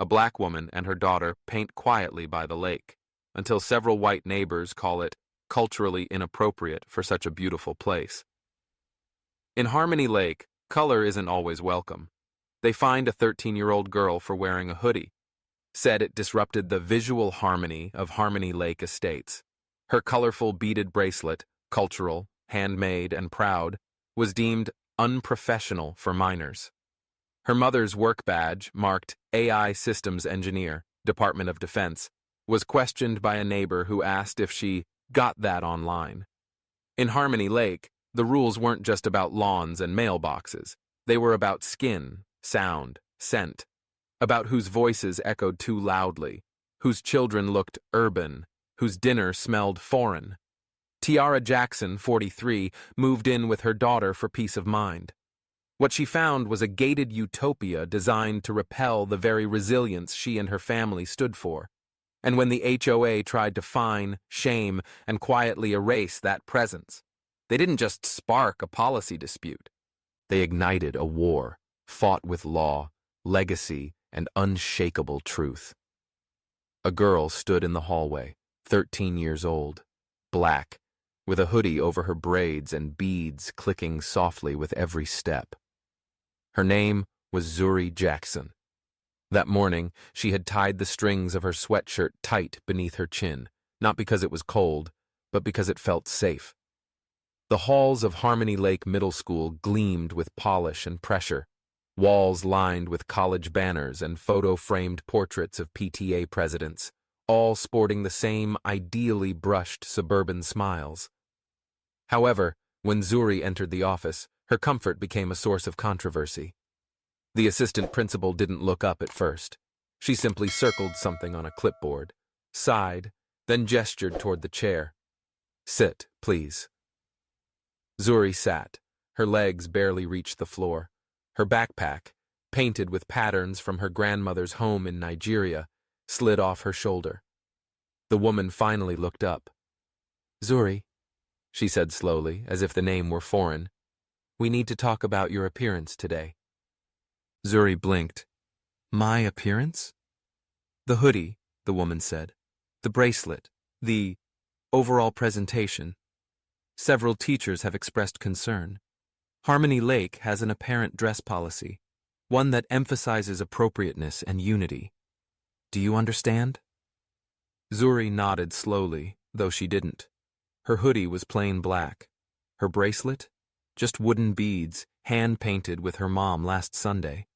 A black woman and her daughter paint quietly by the lake, until several white neighbors call it culturally inappropriate for such a beautiful place. In Harmony Lake, color isn't always welcome. They fined a 13-year-old girl for wearing a hoodie, said it disrupted the visual harmony of Harmony Lake Estates. Her colorful beaded bracelet, cultural, handmade, and proud, was deemed unprofessional for minors. Her mother's work badge, marked AI Systems Engineer, Department of Defense, was questioned by a neighbor who asked if she got that online. In Harmony Lake, the rules weren't just about lawns and mailboxes. They were about skin, sound, scent, about whose voices echoed too loudly, whose children looked urban, whose dinner smelled foreign. Tiara Jackson, 43, moved in with her daughter for peace of mind. What she found was a gated utopia designed to repel the very resilience she and her family stood for. And when the HOA tried to fine, shame, and quietly erase that presence, they didn't just spark a policy dispute. They ignited a war, fought with law, legacy, and unshakable truth. A girl stood in the hallway, 13 years old, black, with a hoodie over her braids and beads clicking softly with every step. Her name was Zuri Jackson. That morning, she had tied the strings of her sweatshirt tight beneath her chin, not because it was cold, but because it felt safe. The halls of Harmony Lake Middle School gleamed with polish and pressure, walls lined with college banners and photo-framed portraits of PTA presidents, all sporting the same ideally brushed suburban smiles. However, when Zuri entered the office, her comfort became a source of controversy. The assistant principal didn't look up at first. She simply circled something on a clipboard, sighed, then gestured toward the chair. "Sit, please." Zuri sat. Her legs barely reached the floor. Her backpack, painted with patterns from her grandmother's home in Nigeria, slid off her shoulder. The woman finally looked up. "Zuri," she said slowly, as if the name were foreign, "we need to talk about your appearance today." Zuri blinked. "My appearance?" "The hoodie," the woman said. "The bracelet. The overall presentation. Several teachers have expressed concern. Harmony Lake has an apparent dress policy, one that emphasizes appropriateness and unity. Do you understand?" Zuri nodded slowly, though she didn't. Her hoodie was plain black. Her bracelet? Just wooden beads, hand-painted with her mom last Sunday.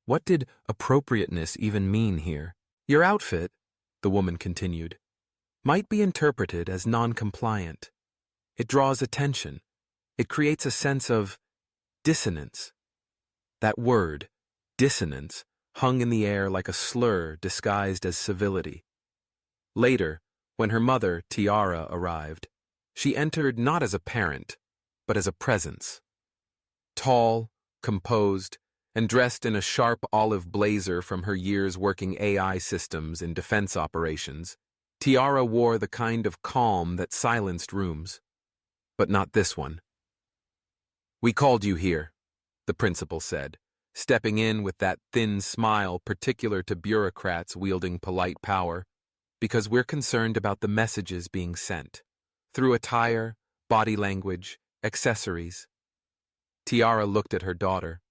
What did appropriateness even mean here? "Your outfit," the woman continued, "might be interpreted as non-compliant. It draws attention. It creates a sense of dissonance." That word, dissonance, hung in the air like a slur disguised as civility. Later, when her mother, Tiara, arrived, she entered not as a parent, but as a presence. Tall, composed, and dressed in a sharp olive blazer from her years working AI systems in defense operations, Tiara wore the kind of calm that silenced rooms. But not this one. "We called you here," the principal said, stepping in with that thin smile particular to bureaucrats wielding polite power, "because we're concerned about the messages being sent, through attire, body language, accessories." Tiara looked at her daughter.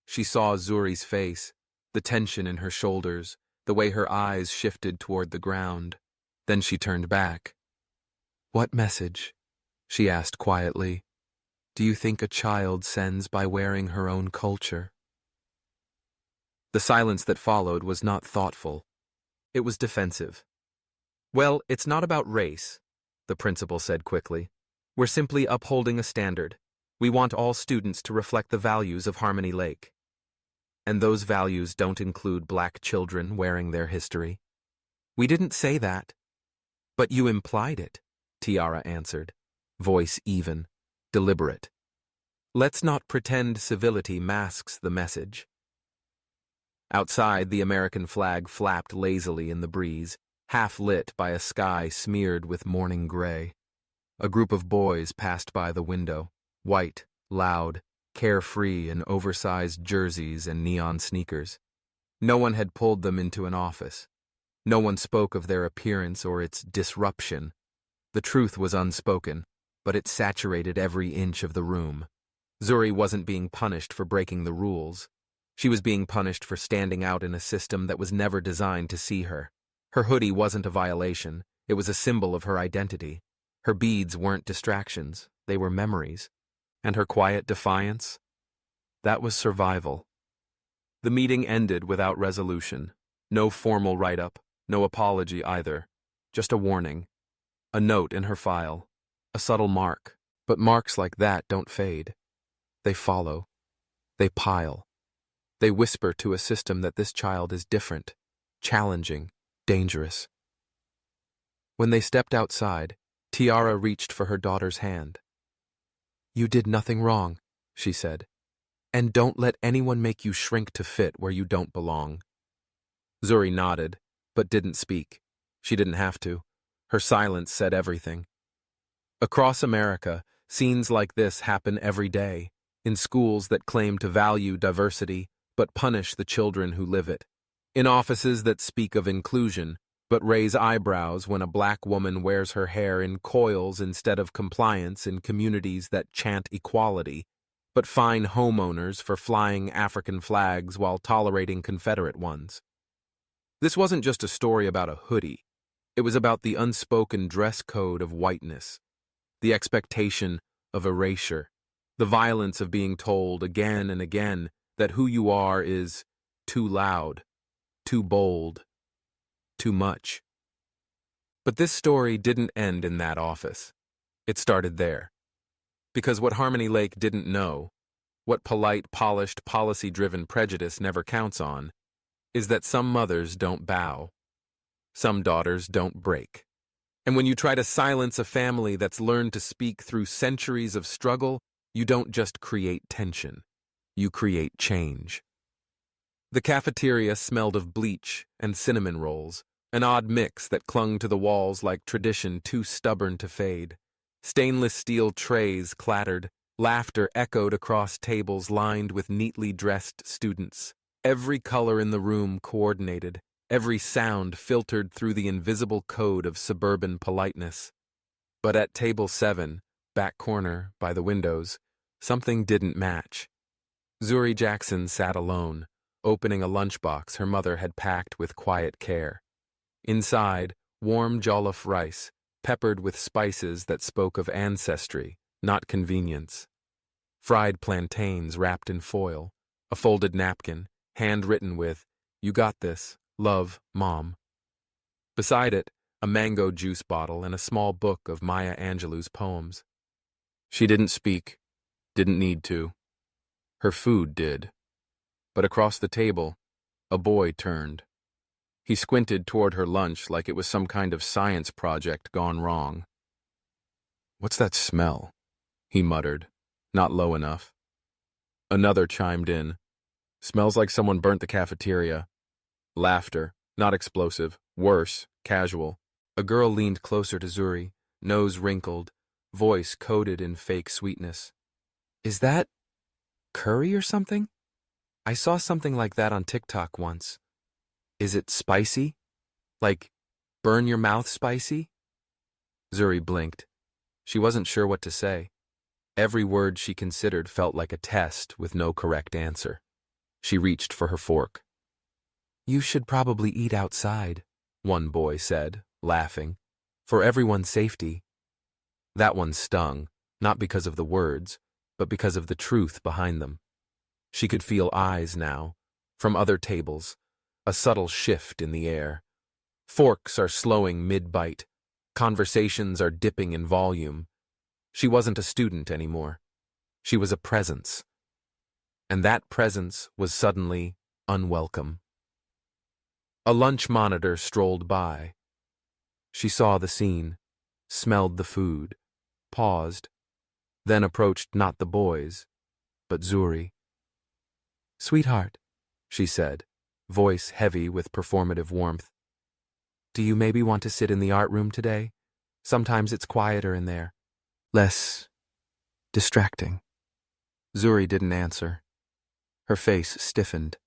She saw Zuri's face, the tension in her shoulders, the way her eyes shifted toward the ground. Then she turned back. "What message?" she asked quietly. "Do you think a child sends by wearing her own culture?" The silence that followed was not thoughtful. It was defensive. "Well, it's not about race," the principal said quickly. "We're simply upholding a standard. We want all students to reflect the values of Harmony Lake. And those values don't include black children wearing their history." "We didn't say that." "But you implied it," Tiara answered, voice even, deliberate. "Let's not pretend civility masks the message." Outside, the American flag flapped lazily in the breeze, half lit by a sky smeared with morning gray. A group of boys passed by the window, white, loud, carefree in oversized jerseys and neon sneakers. No one had pulled them into an office. No one spoke of their appearance or its disruption. The truth was unspoken, but it saturated every inch of the room. Zuri wasn't being punished for breaking the rules. She was being punished for standing out in a system that was never designed to see her. Her hoodie wasn't a violation. It was a symbol of her identity. Her beads weren't distractions. They were memories. And her quiet defiance? That was survival. The meeting ended without resolution. No formal write-up, no apology either. Just a warning. A note in her file. A subtle mark. But marks like that don't fade. They follow. They pile. They whisper to a system that this child is different, challenging, dangerous. When they stepped outside, Tiara reached for her daughter's hand. "You did nothing wrong," she said. "And don't let anyone make you shrink to fit where you don't belong." Zuri nodded, but didn't speak. She didn't have to. Her silence said everything. Across America, scenes like this happen every day, in schools that claim to value diversity but punish the children who live it, in offices that speak of inclusion but raise eyebrows when a black woman wears her hair in coils instead of compliance, in communities that chant equality but fine homeowners for flying African flags while tolerating Confederate ones. This wasn't just a story about a hoodie. It was about the unspoken dress code of whiteness, the expectation of erasure, the violence of being told again and again that who you are is too loud, too bold, too much. But this story didn't end in that office. It started there. Because what Harmony Lake didn't know, what polite, polished, policy-driven prejudice never counts on, is that some mothers don't bow. Some daughters don't break. And when you try to silence a family that's learned to speak through centuries of struggle, you don't just create tension. You create change. The cafeteria smelled of bleach and cinnamon rolls, an odd mix that clung to the walls like tradition too stubborn to fade. Stainless steel trays clattered, laughter echoed across tables lined with neatly dressed students. Every color in the room coordinated, every sound filtered through the invisible code of suburban politeness. But at table 7, back corner, by the windows, something didn't match. Zuri Jackson sat alone, opening a lunchbox her mother had packed with quiet care. Inside, warm jollof rice, peppered with spices that spoke of ancestry, not convenience. Fried plantains wrapped in foil, a folded napkin, handwritten with, "You got this, love, Mom." Beside it, a mango juice bottle and a small book of Maya Angelou's poems. She didn't speak, didn't need to. Her food did. But across the table, a boy turned. He squinted toward her lunch like it was some kind of science project gone wrong. "What's that smell?" he muttered, not low enough. Another chimed in. "Smells like someone burnt the cafeteria." Laughter, not explosive, worse, casual. A girl leaned closer to Zuri, nose wrinkled, voice coated in fake sweetness. "Is that curry or something? I saw something like that on TikTok once. Is it spicy? Like, burn your mouth spicy?" Zuri blinked. She wasn't sure what to say. Every word she considered felt like a test with no correct answer. She reached for her fork. "You should probably eat outside," one boy said, laughing. "For everyone's safety." That one stung, not because of the words, but because of the truth behind them. She could feel eyes now, from other tables, a subtle shift in the air. Forks are slowing mid-bite. Conversations are dipping in volume. She wasn't a student anymore. She was a presence. And that presence was suddenly unwelcome. A lunch monitor strolled by. She saw the scene, smelled the food, paused, then approached not the boys, but Zuri. "Sweetheart," she said, voice heavy with performative warmth. "Do you maybe want to sit in the art room today? Sometimes it's quieter in there. Less distracting." Zuri didn't answer. Her face stiffened.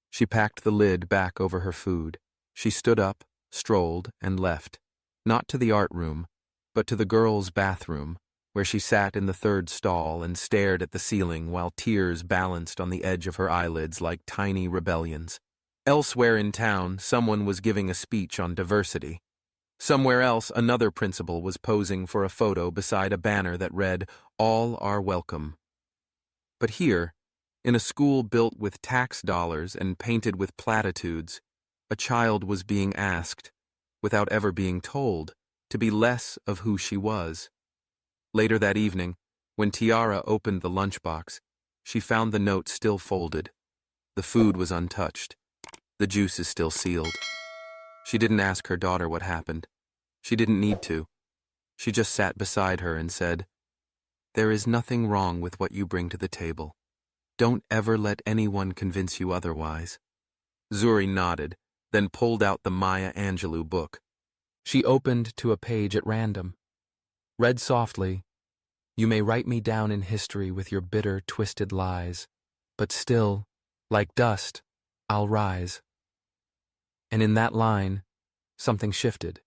She packed the lid back over her food. She stood up, strolled, and left. Not to the art room, but to the girls' bathroom, where she sat in the third stall and stared at the ceiling while tears balanced on the edge of her eyelids like tiny rebellions. Elsewhere in town, someone was giving a speech on diversity. Somewhere else, another principal was posing for a photo beside a banner that read, "All are welcome." But here, in a school built with tax dollars and painted with platitudes, a child was being asked, without ever being told, to be less of who she was. Later that evening, when Tiara opened the lunchbox, she found the note still folded. The food was untouched. The juice is still sealed. She didn't ask her daughter what happened. She didn't need to. She just sat beside her and said, "There is nothing wrong with what you bring to the table. Don't ever let anyone convince you otherwise." Zuri nodded, then pulled out the Maya Angelou book. She opened to a page at random. Read softly, "You may write me down in history with your bitter, twisted lies, but still, like dust, I'll rise." And in that line, something shifted.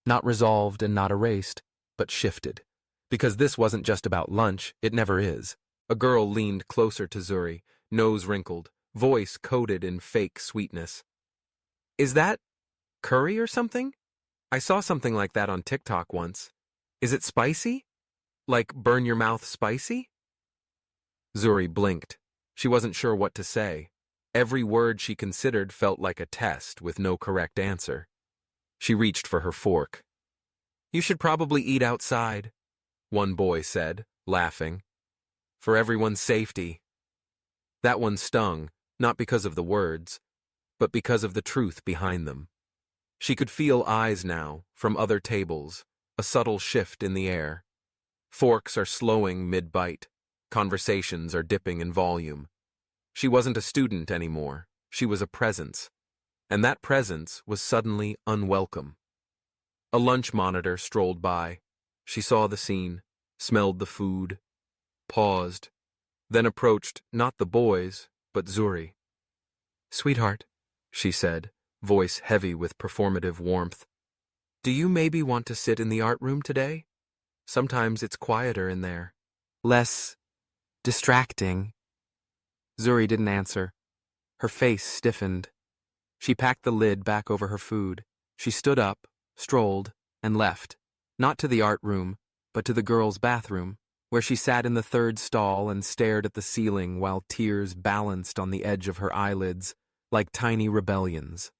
Not resolved and not erased, but shifted. Because this wasn't just about lunch, it never is. A girl leaned closer to Zuri, nose wrinkled, voice coated in fake sweetness. "Is that curry or something? I saw something like that on TikTok once. Is it spicy? Like burn your mouth spicy?" Zuri blinked. She wasn't sure what to say. Every word she considered felt like a test with no correct answer. She reached for her fork. "You should probably eat outside," one boy said, laughing. "For everyone's safety." That one stung, not because of the words, but because of the truth behind them. She could feel eyes now, from other tables, a subtle shift in the air. Forks are slowing mid-bite. Conversations are dipping in volume. She wasn't a student anymore. She was a presence. And that presence was suddenly unwelcome. A lunch monitor strolled by. She saw the scene, smelled the food, paused, then approached not the boys, but Zuri. "Sweetheart," she said, voice heavy with performative warmth, "do you maybe want to sit in the art room today? Sometimes it's quieter in there. Less distracting." Zuri didn't answer. Her face stiffened. She packed the lid back over her food. She stood up, strolled, and left. Not to the art room, but to the girls' bathroom, where she sat in the third stall and stared at the ceiling while tears balanced on the edge of her eyelids like tiny rebellions.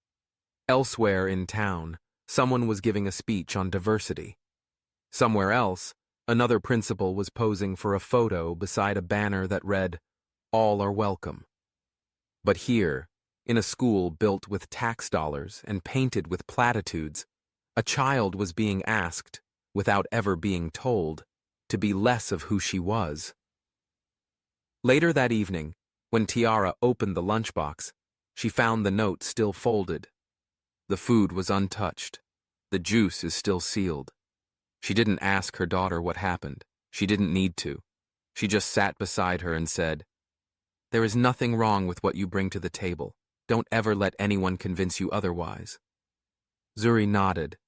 Elsewhere in town, someone was giving a speech on diversity. Somewhere else, another principal was posing for a photo beside a banner that read, "All are welcome." But here, in a school built with tax dollars and painted with platitudes, a child was being asked, without ever being told, to be less of who she was. Later that evening, when Tiara opened the lunchbox, she found the note still folded. The food was untouched. The juice is still sealed. She didn't ask her daughter what happened. She didn't need to. She just sat beside her and said, "There is nothing wrong with what you bring to the table. Don't ever let anyone convince you otherwise." Zuri nodded,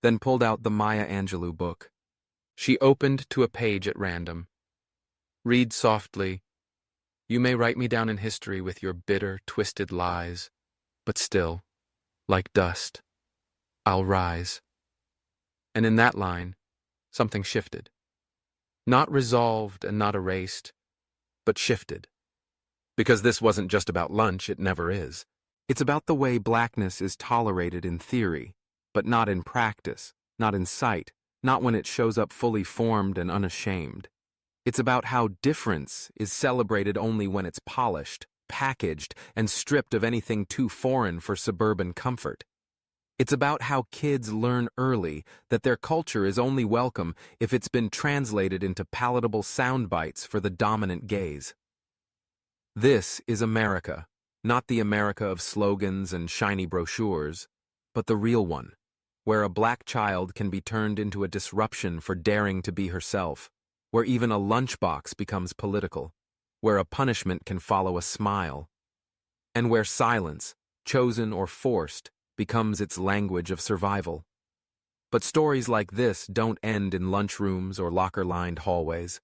then pulled out the Maya Angelou book. She opened to a page at random. Read softly, "You may write me down in history with your bitter, twisted lies, but still, like dust, I'll rise." And in that line, something shifted. Not resolved and not erased, but shifted. Because this wasn't just about lunch, it never is. It's about the way blackness is tolerated in theory, but not in practice, not in sight, not when it shows up fully formed and unashamed. It's about how difference is celebrated only when it's polished, packaged, and stripped of anything too foreign for suburban comfort. It's about how kids learn early that their culture is only welcome if it's been translated into palatable sound bites for the dominant gaze. This is America, not the America of slogans and shiny brochures, but the real one, where a black child can be turned into a disruption for daring to be herself, where even a lunchbox becomes political, where a punishment can follow a smile. and where silence, chosen or forced, becomes its language of survival. But stories like this don't end in lunchrooms or locker-lined hallways.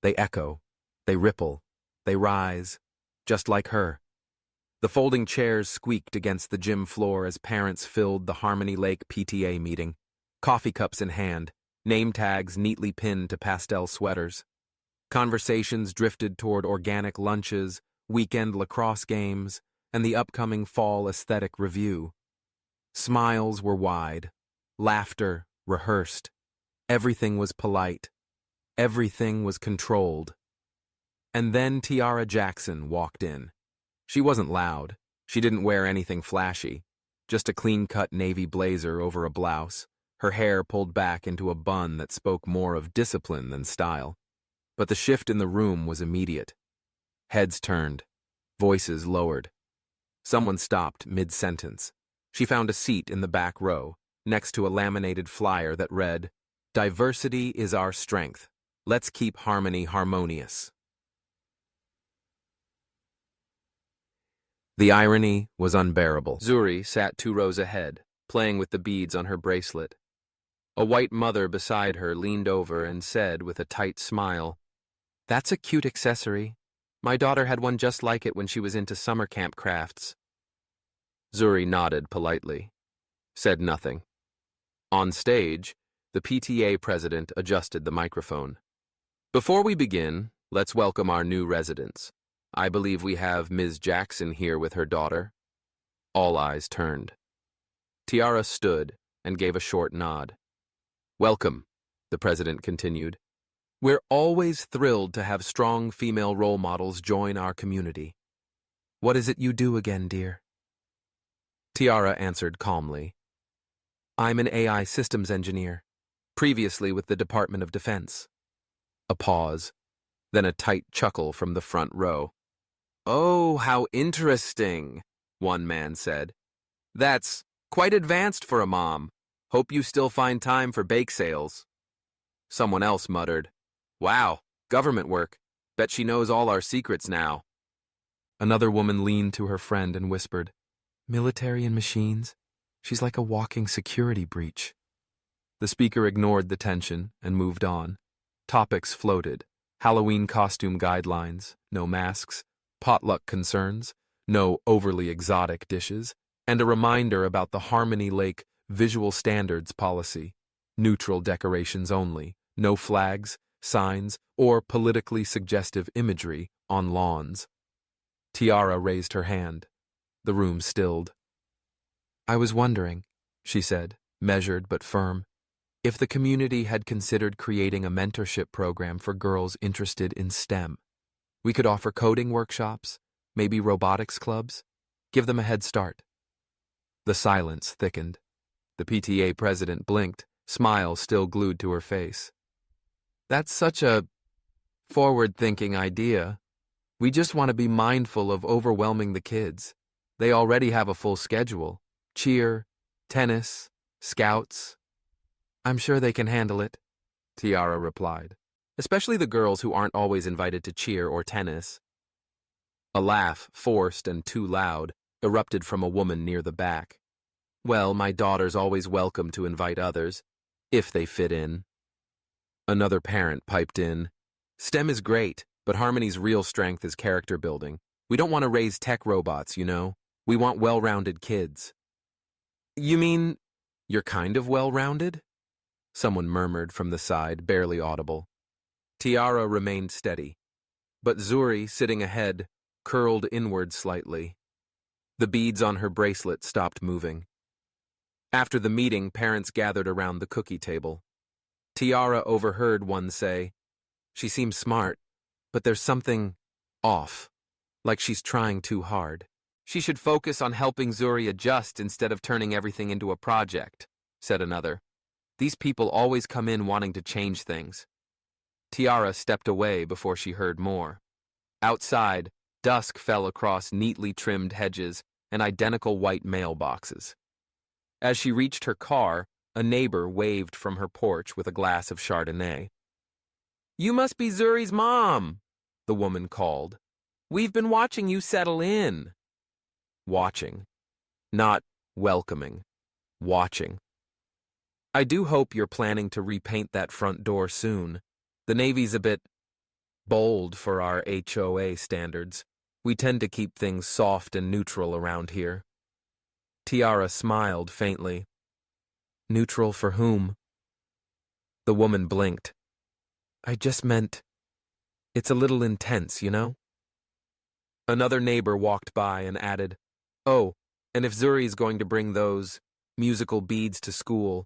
They echo, they ripple, they rise, just like her. The folding chairs squeaked against the gym floor as parents filled the Harmony Lake PTA meeting, coffee cups in hand, name tags neatly pinned to pastel sweaters. Conversations drifted toward organic lunches, weekend lacrosse games, and the upcoming fall aesthetic review. Smiles were wide, laughter rehearsed. Everything was polite. Everything was controlled. And then Tiara Jackson walked in. She wasn't loud. She didn't wear anything flashy. Just a clean-cut navy blazer over a blouse, her hair pulled back into a bun that spoke more of discipline than style. But the shift in the room was immediate. Heads turned. Voices lowered. Someone stopped mid-sentence. She found a seat in the back row, next to a laminated flyer that read, "Diversity is our strength. Let's keep harmony harmonious." The irony was unbearable. Zuri sat 2 rows ahead, playing with the beads on her bracelet. A white mother beside her leaned over and said with a tight smile, "That's a cute accessory. My daughter had one just like it when she was into summer camp crafts." Zuri nodded politely, said nothing. On stage, the PTA president adjusted the microphone. "Before we begin, let's welcome our new residents. I believe we have Ms. Jackson here with her daughter." All eyes turned. Tiara stood and gave a short nod. "Welcome," the president continued. "We're always thrilled to have strong female role models join our community. What is it you do again, dear?" Tiara answered calmly. "I'm an AI systems engineer, previously with the Department of Defense." A pause, then a tight chuckle from the front row. "Oh, how interesting," one man said. "That's quite advanced for a mom. Hope you still find time for bake sales." Someone else muttered, "Wow, government work. Bet she knows all our secrets now." Another woman leaned to her friend and whispered, "Military and machines? She's like a walking security breach." The speaker ignored the tension and moved on. Topics floated. Halloween costume guidelines, no masks, potluck concerns, no overly exotic dishes, and a reminder about the Harmony Lake visual standards policy. Neutral decorations only, no flags, signs, or politically suggestive imagery on lawns. Tiara raised her hand. The room stilled. "I was wondering," she said, measured but firm, "if the community had considered creating a mentorship program for girls interested in STEM. We could offer coding workshops, maybe robotics clubs, give them a head start." The silence thickened. The PTA president blinked, smile still glued to her face. "That's such a forward-thinking idea. We just want to be mindful of overwhelming the kids. They already have a full schedule. Cheer, tennis, scouts. I'm sure they can handle it," Tiara replied. "Especially the girls who aren't always invited to cheer or tennis." A laugh, forced and too loud, erupted from a woman near the back. "Well, my daughter's always welcome to invite others, if they fit in." Another parent piped in, "STEM is great, but Harmony's real strength is character building. We don't want to raise tech robots, you know. We want well-rounded kids." "You mean you're kind of well-rounded?" Someone murmured from the side, barely audible. Tiara remained steady, but Zuri, sitting ahead, curled inward slightly. The beads on her bracelet stopped moving. After the meeting, parents gathered around the cookie table. Tiara overheard one say, "She seems smart, but there's something off, like she's trying too hard. She should focus on helping Zuri adjust instead of turning everything into a project," said another. "These people always come in wanting to change things." Tiara stepped away before she heard more. Outside, dusk fell across neatly trimmed hedges and identical white mailboxes. As she reached her car, a neighbor waved from her porch with a glass of Chardonnay. "You must be Zuri's mom," the woman called. "We've been watching you settle in." watching. Not welcoming. Watching. I do hope you're planning to repaint that front door soon. The Navy's a bit bold for our HOA standards. We tend to keep things soft and neutral around here. Tiara smiled faintly. Neutral for whom? The woman blinked. I just meant, it's a little intense, you know? Another neighbor walked by and added, Oh, and if Zuri's going to bring those musical beads to school,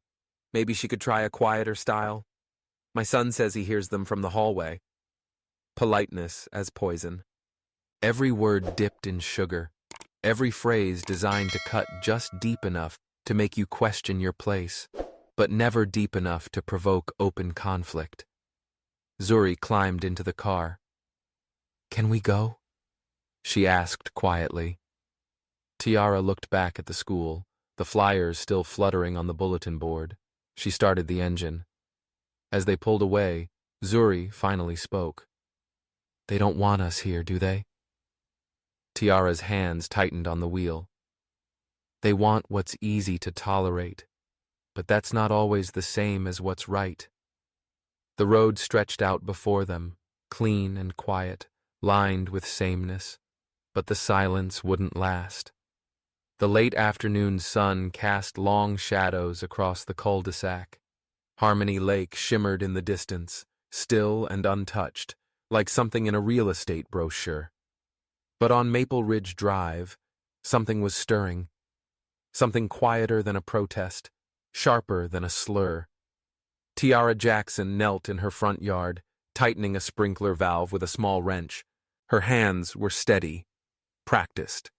maybe she could try a quieter style. My son says he hears them from the hallway. Politeness as poison. Every word dipped in sugar. Every phrase designed to cut just deep enough to make you question your place, but never deep enough to provoke open conflict. Zuri climbed into the car. Can we go? She asked quietly. Tiara looked back at the school, the flyers still fluttering on the bulletin board. She started the engine. As they pulled away, Zuri finally spoke. They don't want us here, do they? Tiara's hands tightened on the wheel. They want what's easy to tolerate, but that's not always the same as what's right. The road stretched out before them, clean and quiet, lined with sameness, but the silence wouldn't last. The late afternoon sun cast long shadows across the cul-de-sac. Harmony Lake shimmered in the distance, still and untouched, like something in a real estate brochure. But on Maple Ridge Drive, something was stirring. Something quieter than a protest, sharper than a slur. Tiara Jackson knelt in her front yard, tightening a sprinkler valve with a small wrench. Her hands were steady, practiced.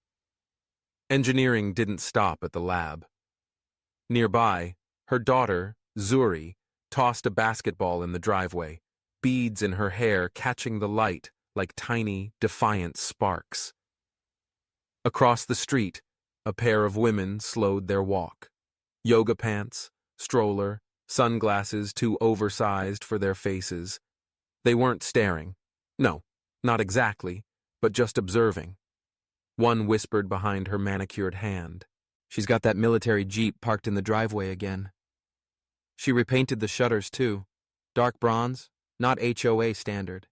Engineering didn't stop at the lab. Nearby, her daughter, Zuri, tossed a basketball in the driveway, beads in her hair catching the light like tiny, defiant sparks. Across the street, a pair of women slowed their walk. Yoga pants, stroller, sunglasses too oversized for their faces. They weren't staring. No, not exactly, but just observing. One whispered behind her manicured hand. She's got that military jeep parked in the driveway again. She repainted the shutters too. Dark bronze, not HOA standard.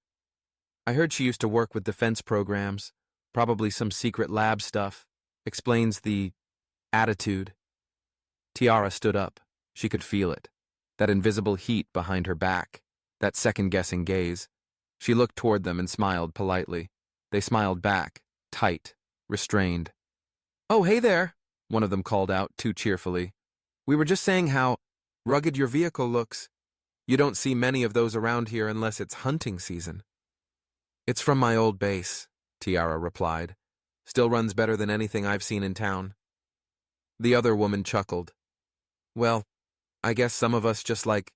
I heard she used to work with defense programs, probably some secret lab stuff. Explains the attitude. Tiara stood up. She could feel it. That invisible heat behind her back. That second-guessing gaze. She looked toward them and smiled politely. They smiled back, tight, restrained. Oh, hey there, one of them called out too cheerfully. We were just saying how rugged your vehicle looks. You don't see many of those around here unless it's hunting season. It's from my old base, Tiara replied. Still runs better than anything I've seen in town. The other woman chuckled. Well, I guess some of us just like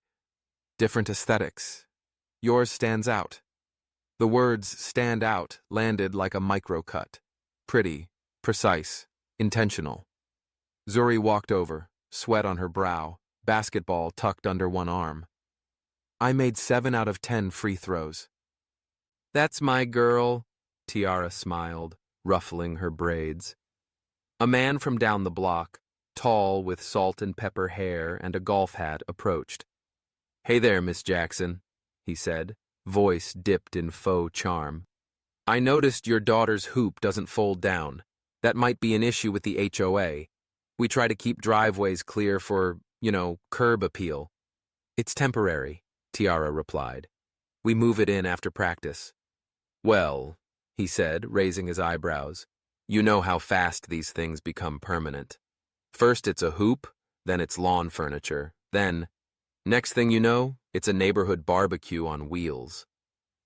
different aesthetics. Yours stands out. The words stand out landed like a microcut. Pretty, precise, intentional. Zuri walked over, sweat on her brow, basketball tucked under one arm. I made 7 out of 10 free throws. That's my girl, Tiara smiled, ruffling her braids. A man from down the block, tall with salt and pepper hair and a golf hat, approached. Hey there, Miss Jackson, he said, voice dipped in faux charm. I noticed your daughter's hoop doesn't fold down. That might be an issue with the HOA. We try to keep driveways clear for, curb appeal. It's temporary, Tiara replied. We move it in after practice. Well, he said, raising his eyebrows, you know how fast these things become permanent. First it's a hoop, then it's lawn furniture, then, next thing you know, it's a neighborhood barbecue on wheels.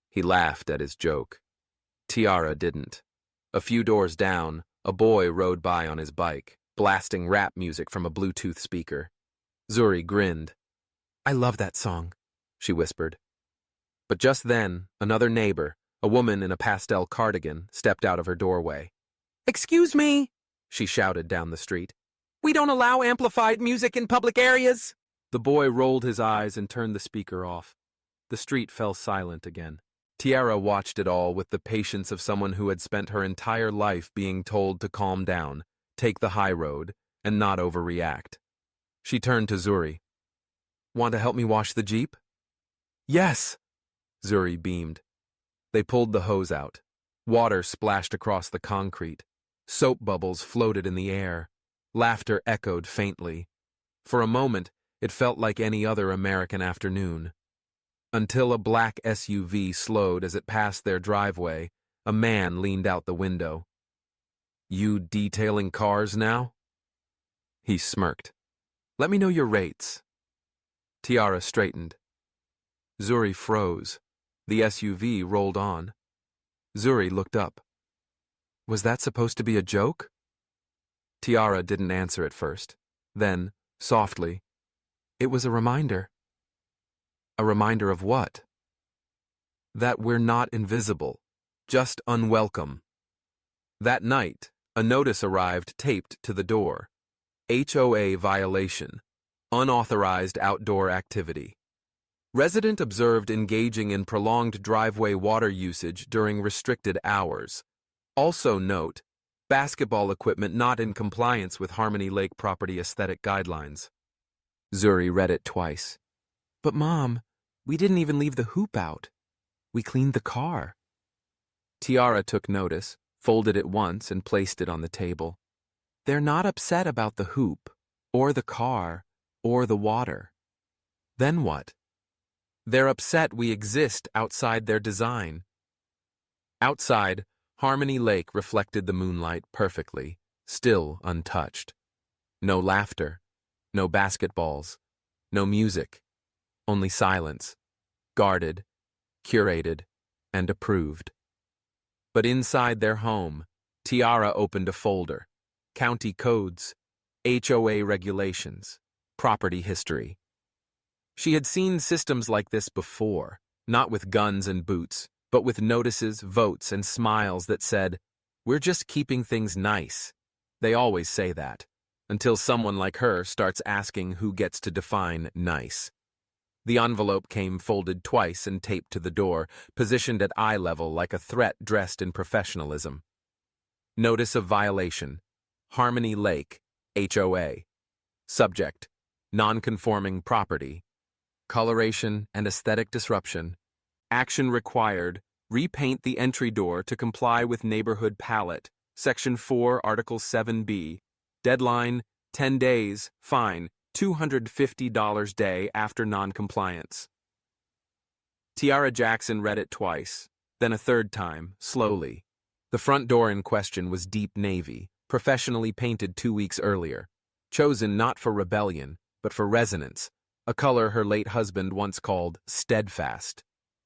He laughed at his joke. Tiara didn't. A few doors down, a boy rode by on his bike, blasting rap music from a Bluetooth speaker. Zuri grinned. I love that song, she whispered. But just then, another neighbor, a woman in a pastel cardigan, stepped out of her doorway. Excuse me, she shouted down the street. We don't allow amplified music in public areas. The boy rolled his eyes and turned the speaker off. The street fell silent again. Tiara watched it all with the patience of someone who had spent her entire life being told to calm down, take the high road, and not overreact. She turned to Zuri. "Want to help me wash the Jeep?" "Yes!" Zuri beamed. They pulled the hose out. Water splashed across the concrete. Soap bubbles floated in the air. Laughter echoed faintly. For a moment, it felt like any other American afternoon. Until a black SUV slowed as it passed their driveway, a man leaned out the window. "You detailing cars now?" He smirked. "Let me know your rates." Tiara straightened. Zuri froze. The SUV rolled on. Zuri looked up. "Was that supposed to be a joke?" Tiara didn't answer at first. Then, softly, "It was a reminder." "A reminder of what?" "That we're not invisible, just unwelcome." That night, a notice arrived taped to the door. HOA violation. Unauthorized outdoor activity. Resident observed engaging in prolonged driveway water usage during restricted hours. Also note, basketball equipment not in compliance with Harmony Lake property aesthetic guidelines. Zuri read it twice. "But Mom, we didn't even leave the hoop out. We cleaned the car." Tiara took notice, folded it once, and placed it on the table. "They're not upset about the hoop, or the car, or the water." "Then what?" "They're upset we exist outside their design." Outside, Harmony Lake reflected the moonlight perfectly, still untouched. No laughter, no basketballs, no music, only silence, guarded, curated, and approved. But inside their home, Tiara opened a folder. County codes, HOA regulations, property history. She had seen systems like this before, not with guns and boots, but with notices, votes, and smiles that said, "We're just keeping things nice." They always say that, until someone like her starts asking who gets to define nice. The envelope came folded twice and taped to the door, positioned at eye level like a threat dressed in professionalism. Notice of violation. Harmony Lake, HOA. Subject, non-conforming property. Coloration and aesthetic disruption. Action required, repaint the entry door to comply with neighborhood palette. Section 4, Article 7B. Deadline, 10 days, fine, $250 day after non-compliance. Tiara Jackson read it twice, then a third time, slowly. The front door in question was deep navy, professionally painted 2 weeks earlier. Chosen not for rebellion, but for resonance, a color her late husband once called steadfast.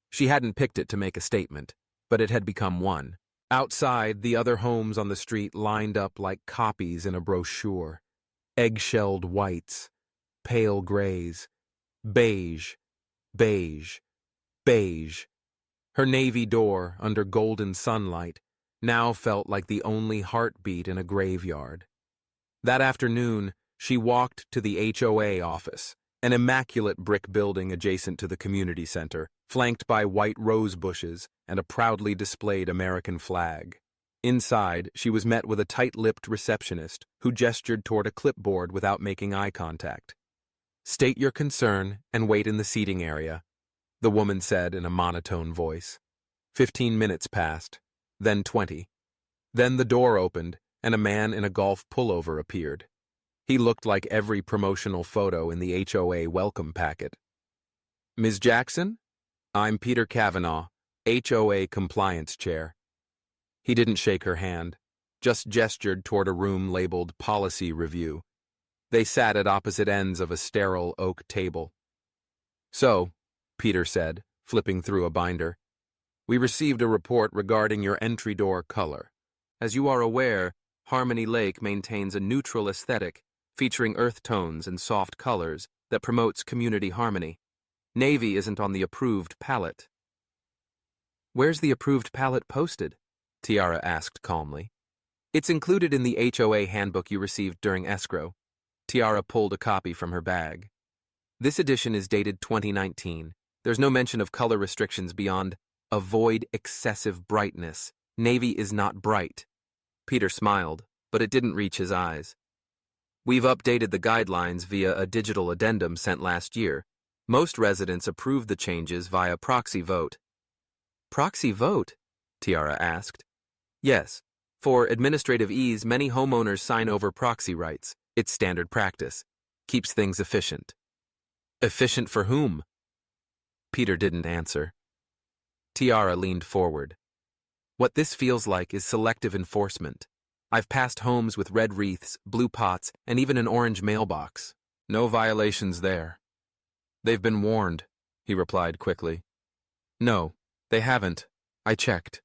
She hadn't picked it to make a statement, but it had become one. Outside, the other homes on the street lined up like copies in a brochure. Egg-shelled whites, pale grays, beige, beige, beige. Her navy door, under golden sunlight, now felt like the only heartbeat in a graveyard. That afternoon, she walked to the HOA office, an immaculate brick building adjacent to the community center, flanked by white rose bushes and a proudly displayed American flag. Inside, she was met with a tight-lipped receptionist who gestured toward a clipboard without making eye contact. "State your concern and wait in the seating area," the woman said in a monotone voice. 15 minutes passed, then 20. Then the door opened and a man in a golf pullover appeared. He looked like every promotional photo in the HOA welcome packet. "Ms. Jackson? I'm Peter Kavanaugh, HOA Compliance Chair." He didn't shake her hand, just gestured toward a room labeled Policy Review. They sat at opposite ends of a sterile oak table. "So," Peter said, flipping through a binder, "we received a report regarding your entry door color. As you are aware, Harmony Lake maintains a neutral aesthetic featuring earth tones and soft colors that promotes community harmony. Navy isn't on the approved palette." "Where's the approved palette posted?" Tiara asked calmly. "It's included in the HOA handbook you received during escrow." Tiara pulled a copy from her bag. "This edition is dated 2019. There's no mention of color restrictions beyond Avoid excessive brightness. Navy is not bright. Peter smiled, but it didn't reach his eyes. We've updated the guidelines via a digital addendum sent last year. Most residents approved the changes via proxy vote. Proxy vote? Tiara asked. Yes. For administrative ease, many homeowners sign over proxy rights. It's standard practice. Keeps things efficient. Efficient for whom? Peter didn't answer. Tiara leaned forward. What this feels like is selective enforcement. I've passed homes with red wreaths, blue pots, and even an orange mailbox. No violations there. They've been warned, he replied quickly. No, they haven't. I checked.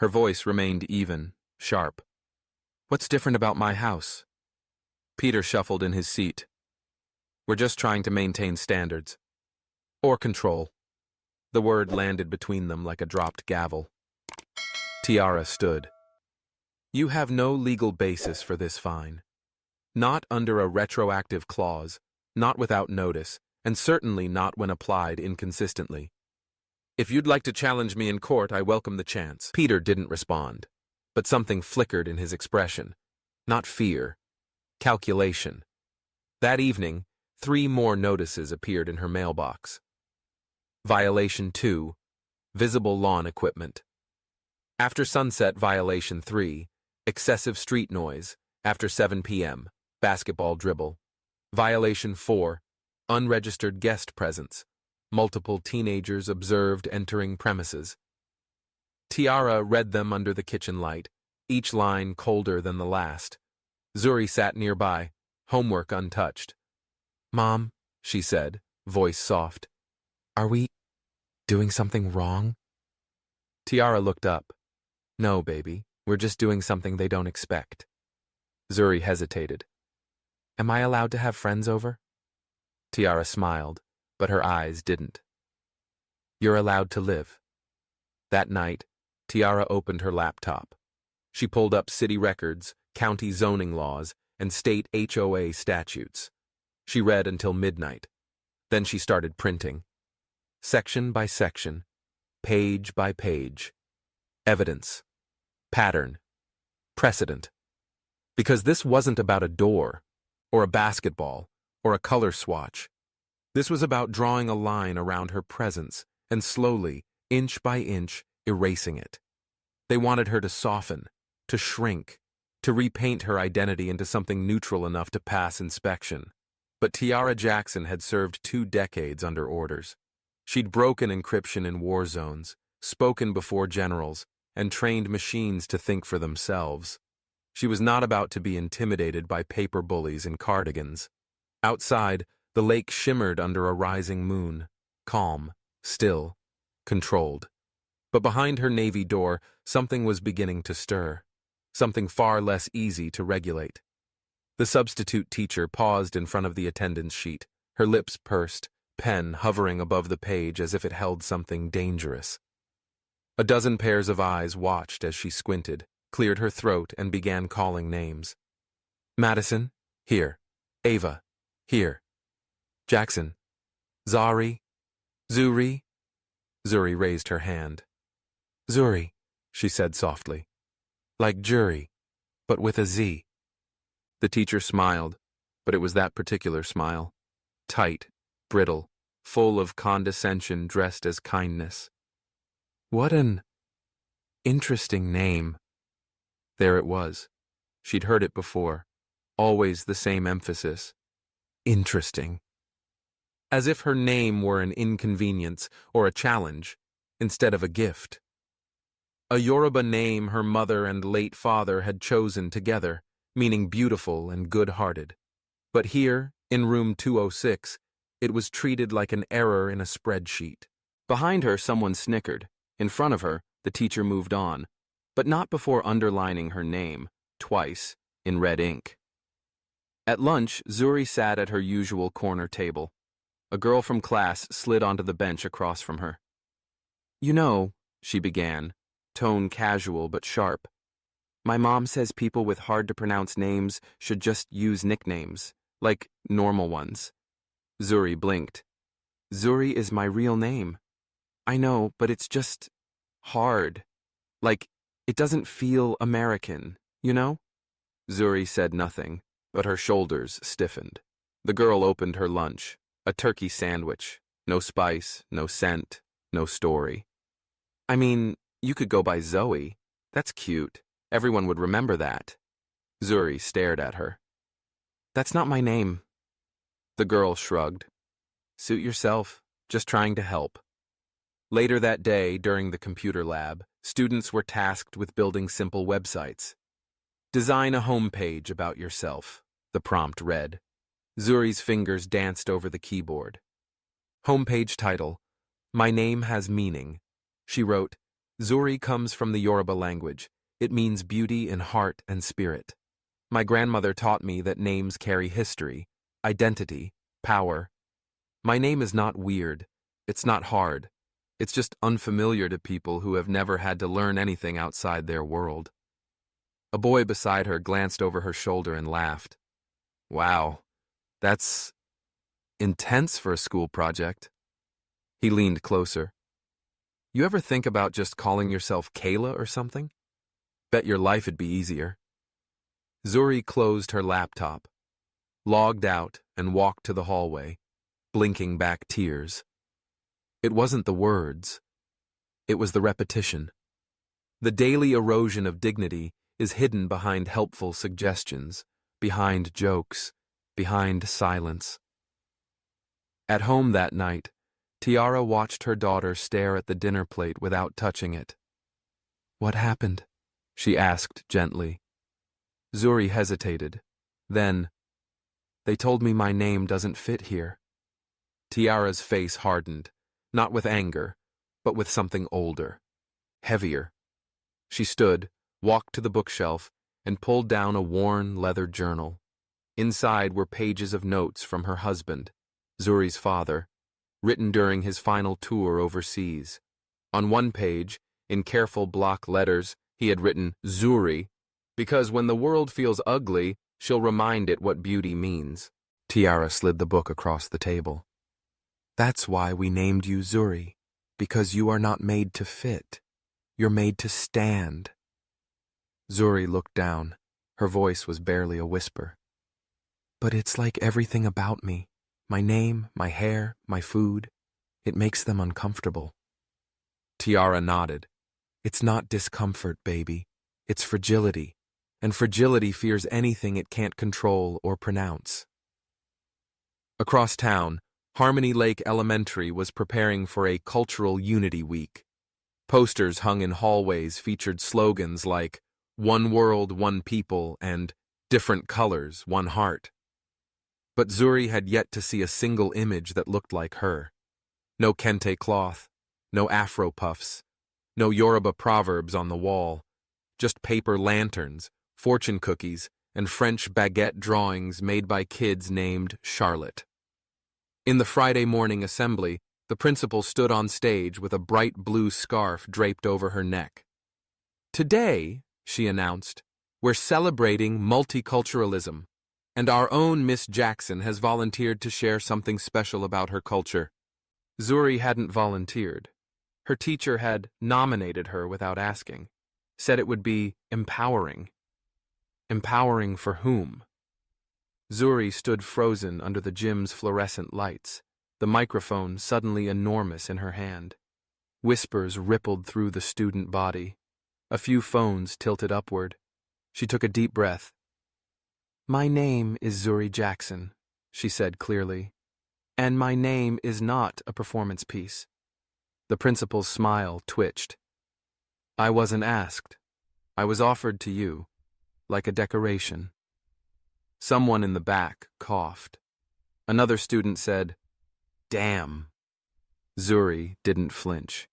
Her voice remained even, sharp. What's different about my house? Peter shuffled in his seat. We're just trying to maintain standards. Or control. The word landed between them like a dropped gavel. Tiara stood. You have no legal basis for this fine. Not under a retroactive clause, not without notice, and certainly not when applied inconsistently. If you'd like to challenge me in court, I welcome the chance. Peter didn't respond, but something flickered in his expression. Not fear. Calculation. That evening, 3 more notices appeared in her mailbox. Violation 2. Visible lawn equipment. After sunset, Violation 3. Excessive street noise. After 7 p.m. Basketball dribble. Violation 4. Unregistered guest presence. Multiple teenagers observed entering premises. Tiara read them under the kitchen light, each line colder than the last. Zuri sat nearby, homework untouched. Mom, she said, voice soft. Are we doing something wrong? Tiara looked up. No, baby, we're just doing something they don't expect. Zuri hesitated. Am I allowed to have friends over? Tiara smiled, but her eyes didn't. You're allowed to live. That night, Tiara opened her laptop. She pulled up city records, county zoning laws, and state HOA statutes. She read until midnight. Then she started printing. Section by section, page by page. Evidence. Pattern. Precedent. Because this wasn't about a door, or a basketball, or a color swatch. This was about drawing a line around her presence and slowly, inch by inch, erasing it. They wanted her to soften, to shrink, to repaint her identity into something neutral enough to pass inspection. But Tiara Jackson had served 2 decades under orders. She'd broken encryption in war zones, spoken before generals, and trained machines to think for themselves. She was not about to be intimidated by paper bullies in cardigans. Outside, the lake shimmered under a rising moon, calm, still, controlled. But behind her navy door, something was beginning to stir, something far less easy to regulate. The substitute teacher paused in front of the attendance sheet, her lips pursed, pen hovering above the page as if it held something dangerous. A dozen pairs of eyes watched as she squinted, cleared her throat, and began calling names. Madison, here. Ava, here. Jackson. Zari. Zuri. Zuri raised her hand. Zuri, she said softly. Like jury, but with a Z. The teacher smiled, but it was that particular smile. Tight, brittle, full of condescension dressed as kindness. What an interesting name. There it was. She'd heard it before. Always the same emphasis. Interesting. As if her name were an inconvenience or a challenge, instead of a gift. A Yoruba name her mother and late father had chosen together, meaning beautiful and good-hearted. But here, in room 206, it was treated like an error in a spreadsheet. Behind her, someone snickered. In front of her, the teacher moved on, but not before underlining her name, twice, in red ink. At lunch, Zuri sat at her usual corner table. A girl from class slid onto the bench across from her. You know, she began, tone casual but sharp. My mom says people with hard-to-pronounce names should just use nicknames, like normal ones. Zuri blinked. Zuri is my real name. I know, but it's just hard. Like, it doesn't feel American, you know? Zuri said nothing, but her shoulders stiffened. The girl opened her lunch, a turkey sandwich. No spice, no scent, no story. I mean, you could go by Zoe. That's cute. Everyone would remember that. Zuri stared at her. That's not my name. The girl shrugged. Suit yourself, just trying to help. Later that day, during the computer lab, students were tasked with building simple websites. Design a homepage about yourself, the prompt read. Zuri's fingers danced over the keyboard. Homepage title, My Name Has Meaning. She wrote, Zuri comes from the Yoruba language. It means beauty in heart and spirit. My grandmother taught me that names carry history, identity, power. My name is not weird. It's not hard. It's just unfamiliar to people who have never had to learn anything outside their world. A boy beside her glanced over her shoulder and laughed. Wow, that's intense for a school project. He leaned closer. You ever think about just calling yourself Kayla or something? Bet your life'd be easier. Zuri closed her laptop, logged out, and walked to the hallway, blinking back tears. It wasn't the words. It was the repetition. The daily erosion of dignity is hidden behind helpful suggestions, behind jokes, behind silence. At home that night, Tiara watched her daughter stare at the dinner plate without touching it. What happened? She asked gently. Zuri hesitated. Then, they told me my name doesn't fit here. Tiara's face hardened, not with anger, but with something older, heavier. She stood, walked to the bookshelf, and pulled down a worn leather journal. Inside were pages of notes from her husband, Zuri's father, written during his final tour overseas. On one page, in careful block letters, he had written Zuri, because when the world feels ugly, she'll remind it what beauty means. Tiara slid the book across the table. That's why we named you Zuri, because you are not made to fit. You're made to stand. Zuri looked down. Her voice was barely a whisper. But it's like everything about me. My name, my hair, my food. It makes them uncomfortable. Tiara nodded. It's not discomfort, baby. It's fragility. And fragility fears anything it can't control or pronounce. Across town, Harmony Lake Elementary was preparing for a Cultural Unity Week. Posters hung in hallways featured slogans like One World, One People and Different Colors, One Heart. But Zuri had yet to see a single image that looked like her. No kente cloth, no afro puffs, no Yoruba proverbs on the wall, just paper lanterns, fortune cookies, and French baguette drawings made by kids named Charlotte. In the Friday morning assembly, the principal stood on stage with a bright blue scarf draped over her neck. Today, she announced, we're celebrating multiculturalism, and our own Miss Jackson has volunteered to share something special about her culture. Zuri hadn't volunteered. Her teacher had nominated her without asking, said it would be empowering. Empowering for whom? Zuri stood frozen under the gym's fluorescent lights, the microphone suddenly enormous in her hand. Whispers rippled through the student body. A few phones tilted upward. She took a deep breath. My name is Zuri Jackson, she said clearly, and my name is not a performance piece. The principal's smile twitched. I wasn't asked. I was offered to you, like a decoration. Someone in the back coughed. Another student said, Damn. Zuri didn't flinch.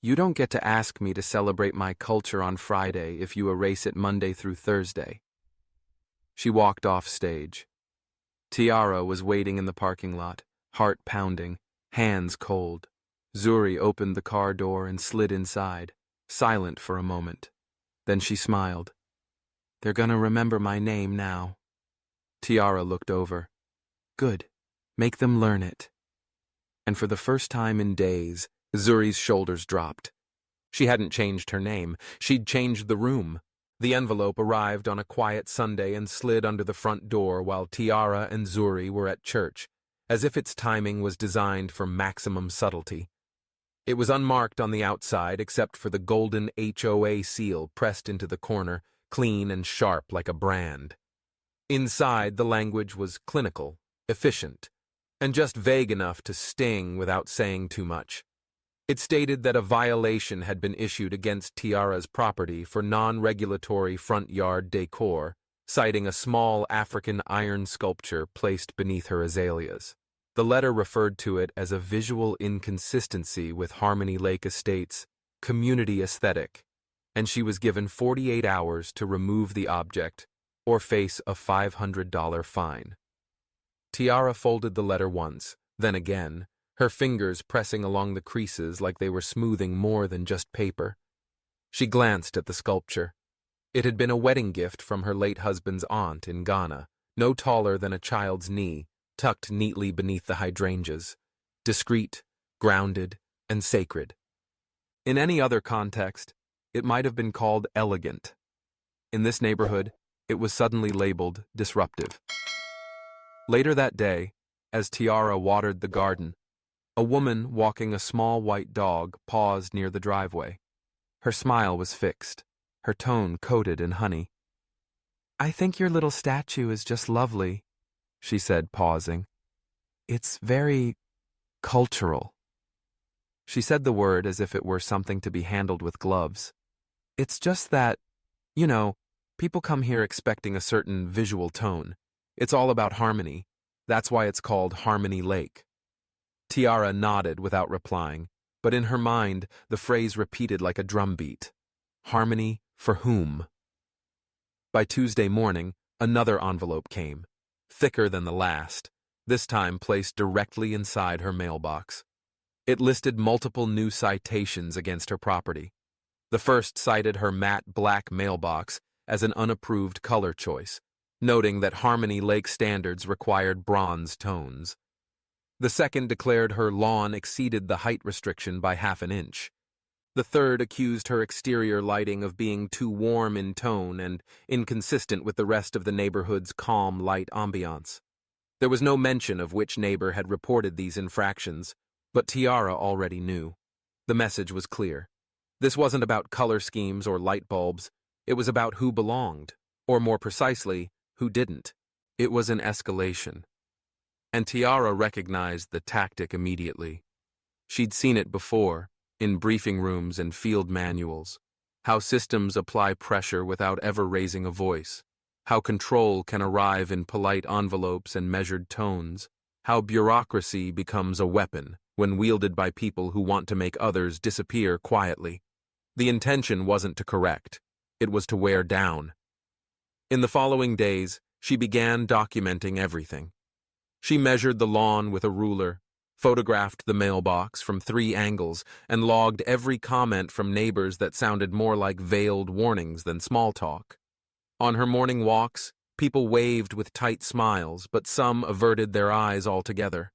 You don't get to ask me to celebrate my culture on Friday if you erase it Monday through Thursday. She walked off stage. Tiara was waiting in the parking lot, heart pounding, hands cold. Zuri opened the car door and slid inside, silent for a moment. Then she smiled. They're gonna remember my name now. Tiara looked over. Good. Make them learn it. And for the first time in days, Zuri's shoulders dropped. She hadn't changed her name. She'd changed the room. The envelope arrived on a quiet Sunday and slid under the front door while Tiara and Zuri were at church, as if its timing was designed for maximum subtlety. It was unmarked on the outside except for the golden HOA seal pressed into the corner, clean and sharp like a brand. Inside, the language was clinical, efficient, and just vague enough to sting without saying too much. It stated that a violation had been issued against Tiara's property for non-regulatory front yard decor, citing a small African iron sculpture placed beneath her azaleas. The letter referred to it as a visual inconsistency with Harmony Lake Estate's community aesthetic, and she was given 48 hours to remove the object or face a $500 fine. Tiara folded the letter once, then again, her fingers pressing along the creases like they were smoothing more than just paper. She glanced at the sculpture. It had been a wedding gift from her late husband's aunt in Ghana, no taller than a child's knee, tucked neatly beneath the hydrangeas, discreet, grounded, and sacred. In any other context, it might have been called elegant. In this neighborhood, it was suddenly labeled disruptive. Later that day, as Tiara watered the garden, a woman walking a small white dog paused near the driveway. Her smile was fixed, her tone coated in honey. "I think your little statue is just lovely," she said, pausing. "It's very cultural." She said the word as if it were something to be handled with gloves. "It's just that, people come here expecting a certain visual tone. It's all about harmony. That's why it's called Harmony Lake." Tiara nodded without replying, but in her mind, the phrase repeated like a drumbeat. Harmony for whom? By Tuesday morning, another envelope came, thicker than the last, this time placed directly inside her mailbox. It listed multiple new citations against her property. The first cited her matte black mailbox as an unapproved color choice, noting that Harmony Lake standards required bronze tones. The second declared her lawn exceeded the height restriction by half an inch. The third accused her exterior lighting of being too warm in tone and inconsistent with the rest of the neighborhood's calm light ambiance. There was no mention of which neighbor had reported these infractions, but Tiara already knew. The message was clear. This wasn't about color schemes or light bulbs. It was about who belonged, or more precisely, who didn't. It was an escalation. And Tiara recognized the tactic immediately. She'd seen it before, in briefing rooms and field manuals, how systems apply pressure without ever raising a voice, how control can arrive in polite envelopes and measured tones, how bureaucracy becomes a weapon when wielded by people who want to make others disappear quietly. The intention wasn't to correct, it was to wear down. In the following days, she began documenting everything. She measured the lawn with a ruler, photographed the mailbox from 3 angles, and logged every comment from neighbors that sounded more like veiled warnings than small talk. On her morning walks, people waved with tight smiles, but some averted their eyes altogether.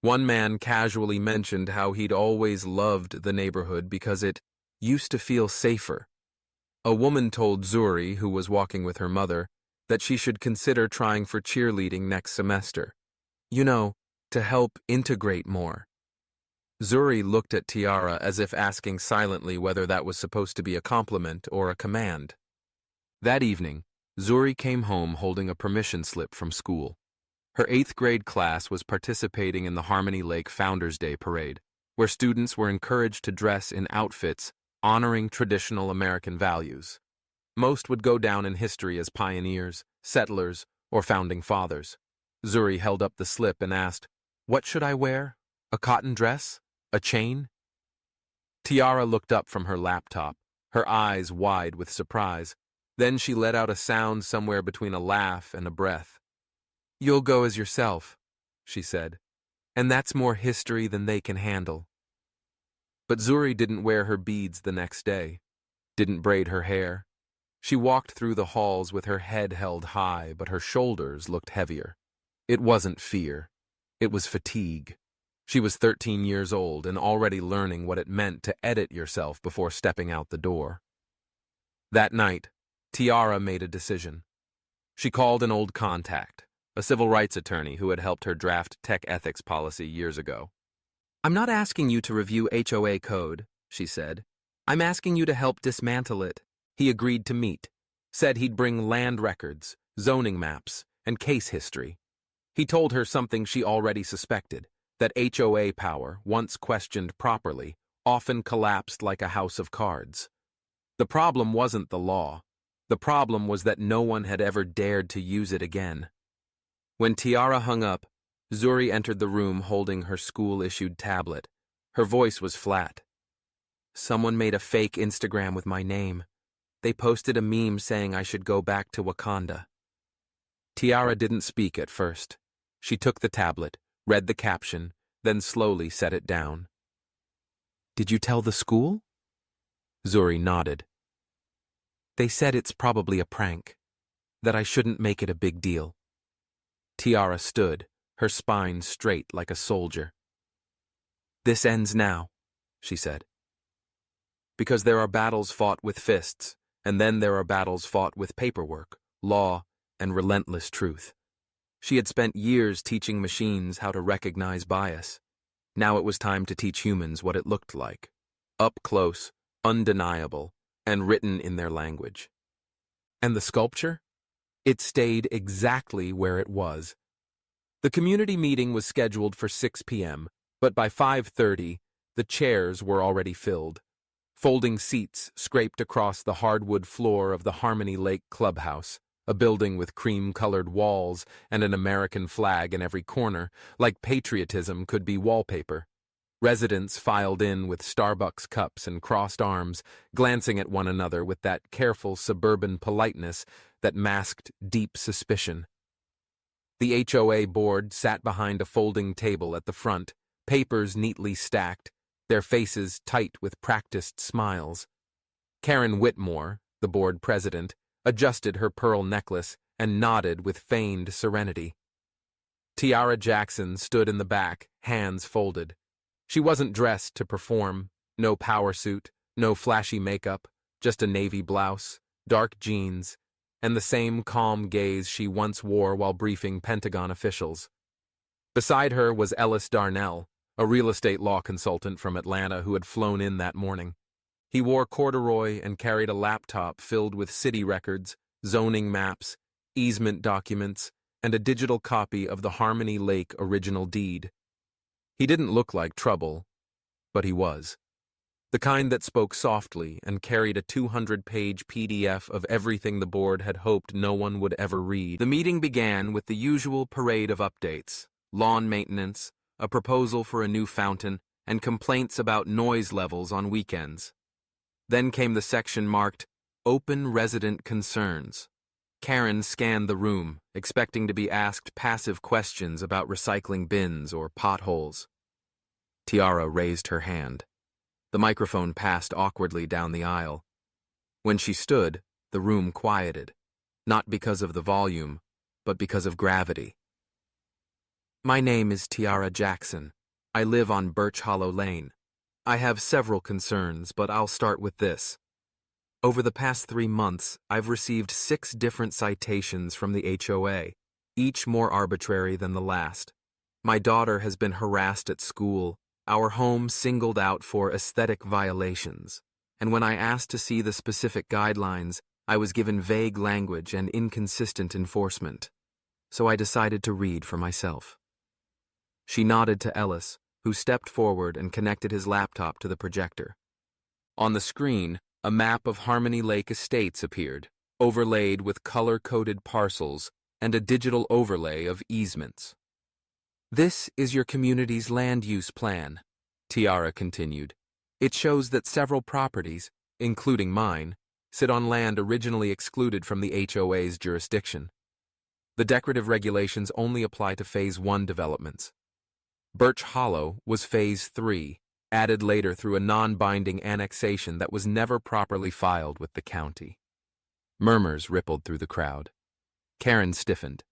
One man casually mentioned how he'd always loved the neighborhood because it used to feel safer. A woman told Zuri, who was walking with her mother, that she should consider trying for cheerleading next semester. To help integrate more. Zuri looked at Tiara as if asking silently whether that was supposed to be a compliment or a command. That evening, Zuri came home holding a permission slip from school. Her 8th grade class was participating in the Harmony Lake Founders Day Parade, where students were encouraged to dress in outfits honoring traditional American values. Most would go down in history as pioneers, settlers, or founding fathers. Zuri held up the slip and asked, "What should I wear? A cotton dress? A chain?" Tiara looked up from her laptop, her eyes wide with surprise. Then she let out a sound somewhere between a laugh and a breath. "You'll go as yourself," she said, "and that's more history than they can handle." But Zuri didn't wear her beads the next day, didn't braid her hair. She walked through the halls with her head held high, but her shoulders looked heavier. It wasn't fear. It was fatigue. She was 13 years old and already learning what it meant to edit yourself before stepping out the door. That night, Tiara made a decision. She called an old contact, a civil rights attorney who had helped her draft tech ethics policy years ago. "I'm not asking you to review HOA code," she said. "I'm asking you to help dismantle it." He agreed to meet, said he'd bring land records, zoning maps, and case history. He told her something she already suspected, that HOA power, once questioned properly, often collapsed like a house of cards. The problem wasn't the law. The problem was that no one had ever dared to use it again. When Tiara hung up, Zuri entered the room holding her school-issued tablet. Her voice was flat. "Someone made a fake Instagram with my name. They posted a meme saying I should go back to Wakanda." Tiara didn't speak at first. She took the tablet, read the caption, then slowly set it down. "Did you tell the school?" Zuri nodded. "They said it's probably a prank, that I shouldn't make it a big deal." Tiara stood, her spine straight like a soldier. "This ends now," she said. "Because there are battles fought with fists, and then there are battles fought with paperwork, law, and relentless truth." She had spent years teaching machines how to recognize bias. Now it was time to teach humans what it looked like. Up close, undeniable, and written in their language. And the sculpture? It stayed exactly where it was. The community meeting was scheduled for 6 p.m., but by 5:30, the chairs were already filled. Folding seats scraped across the hardwood floor of the Harmony Lake Clubhouse, a building with cream-colored walls and an American flag in every corner, like patriotism could be wallpaper. Residents filed in with Starbucks cups and crossed arms, glancing at one another with that careful suburban politeness that masked deep suspicion. The HOA board sat behind a folding table at the front, papers neatly stacked, their faces tight with practiced smiles. Karen Whitmore, the board president, adjusted her pearl necklace and nodded with feigned serenity. Tiara Jackson stood in the back, hands folded. She wasn't dressed to perform, no power suit, no flashy makeup, just a navy blouse, dark jeans, and the same calm gaze she once wore while briefing Pentagon officials. Beside her was Ellis Darnell, a real estate law consultant from Atlanta who had flown in that morning. He wore corduroy and carried a laptop filled with city records, zoning maps, easement documents, and a digital copy of the Harmony Lake original deed. He didn't look like trouble, but he was. The kind that spoke softly and carried a 200-page PDF of everything the board had hoped no one would ever read. The meeting began with the usual parade of updates: lawn maintenance, a proposal for a new fountain, and complaints about noise levels on weekends. Then came the section marked Open Resident Concerns. Karen scanned the room, expecting to be asked passive questions about recycling bins or potholes. Tiara raised her hand. The microphone passed awkwardly down the aisle. When she stood, the room quieted, not because of the volume, but because of gravity. "My name is Tiara Jackson. I live on Birch Hollow Lane. I have several concerns, but I'll start with this. Over the past 3 months, I've received 6 different citations from the HOA, each more arbitrary than the last. My daughter has been harassed at school, our home singled out for aesthetic violations, and when I asked to see the specific guidelines, I was given vague language and inconsistent enforcement. So I decided to read for myself." She nodded to Ellis, who stepped forward and connected his laptop to the projector. On the screen, a map of Harmony Lake Estates appeared, overlaid with color-coded parcels and a digital overlay of easements. "This is your community's land use plan," Tiara continued. "It shows that several properties, including mine, sit on land originally excluded from the HOA's jurisdiction. The decorative regulations only apply to Phase 1 developments. Birch Hollow was Phase 3, added later through a non-binding annexation that was never properly filed with the county." Murmurs rippled through the crowd. Karen stiffened.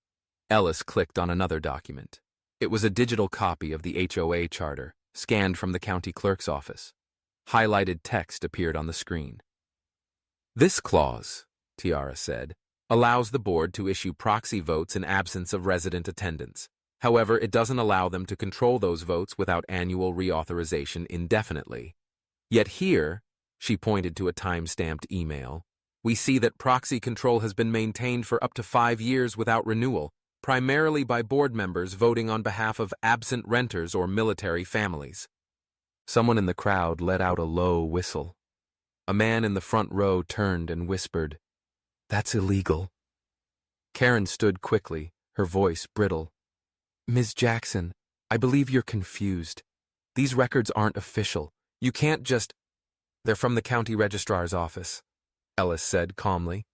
Ellis clicked on another document. It was a digital copy of the HOA charter, scanned from the county clerk's office. Highlighted text appeared on the screen. This clause, Tiara said, allows the board to issue proxy votes in absence of resident attendance. However, it doesn't allow them to control those votes without annual reauthorization indefinitely. Yet here, she pointed to a time-stamped email, we see that proxy control has been maintained for up to 5 years without renewal, primarily by board members voting on behalf of absent renters or military families. Someone in the crowd let out a low whistle. A man in the front row turned and whispered, "That's illegal." Karen stood quickly, her voice brittle. "Ms. Jackson, I believe you're confused. These records aren't official. You can't just—" "They're from the county registrar's office," Ellis said calmly.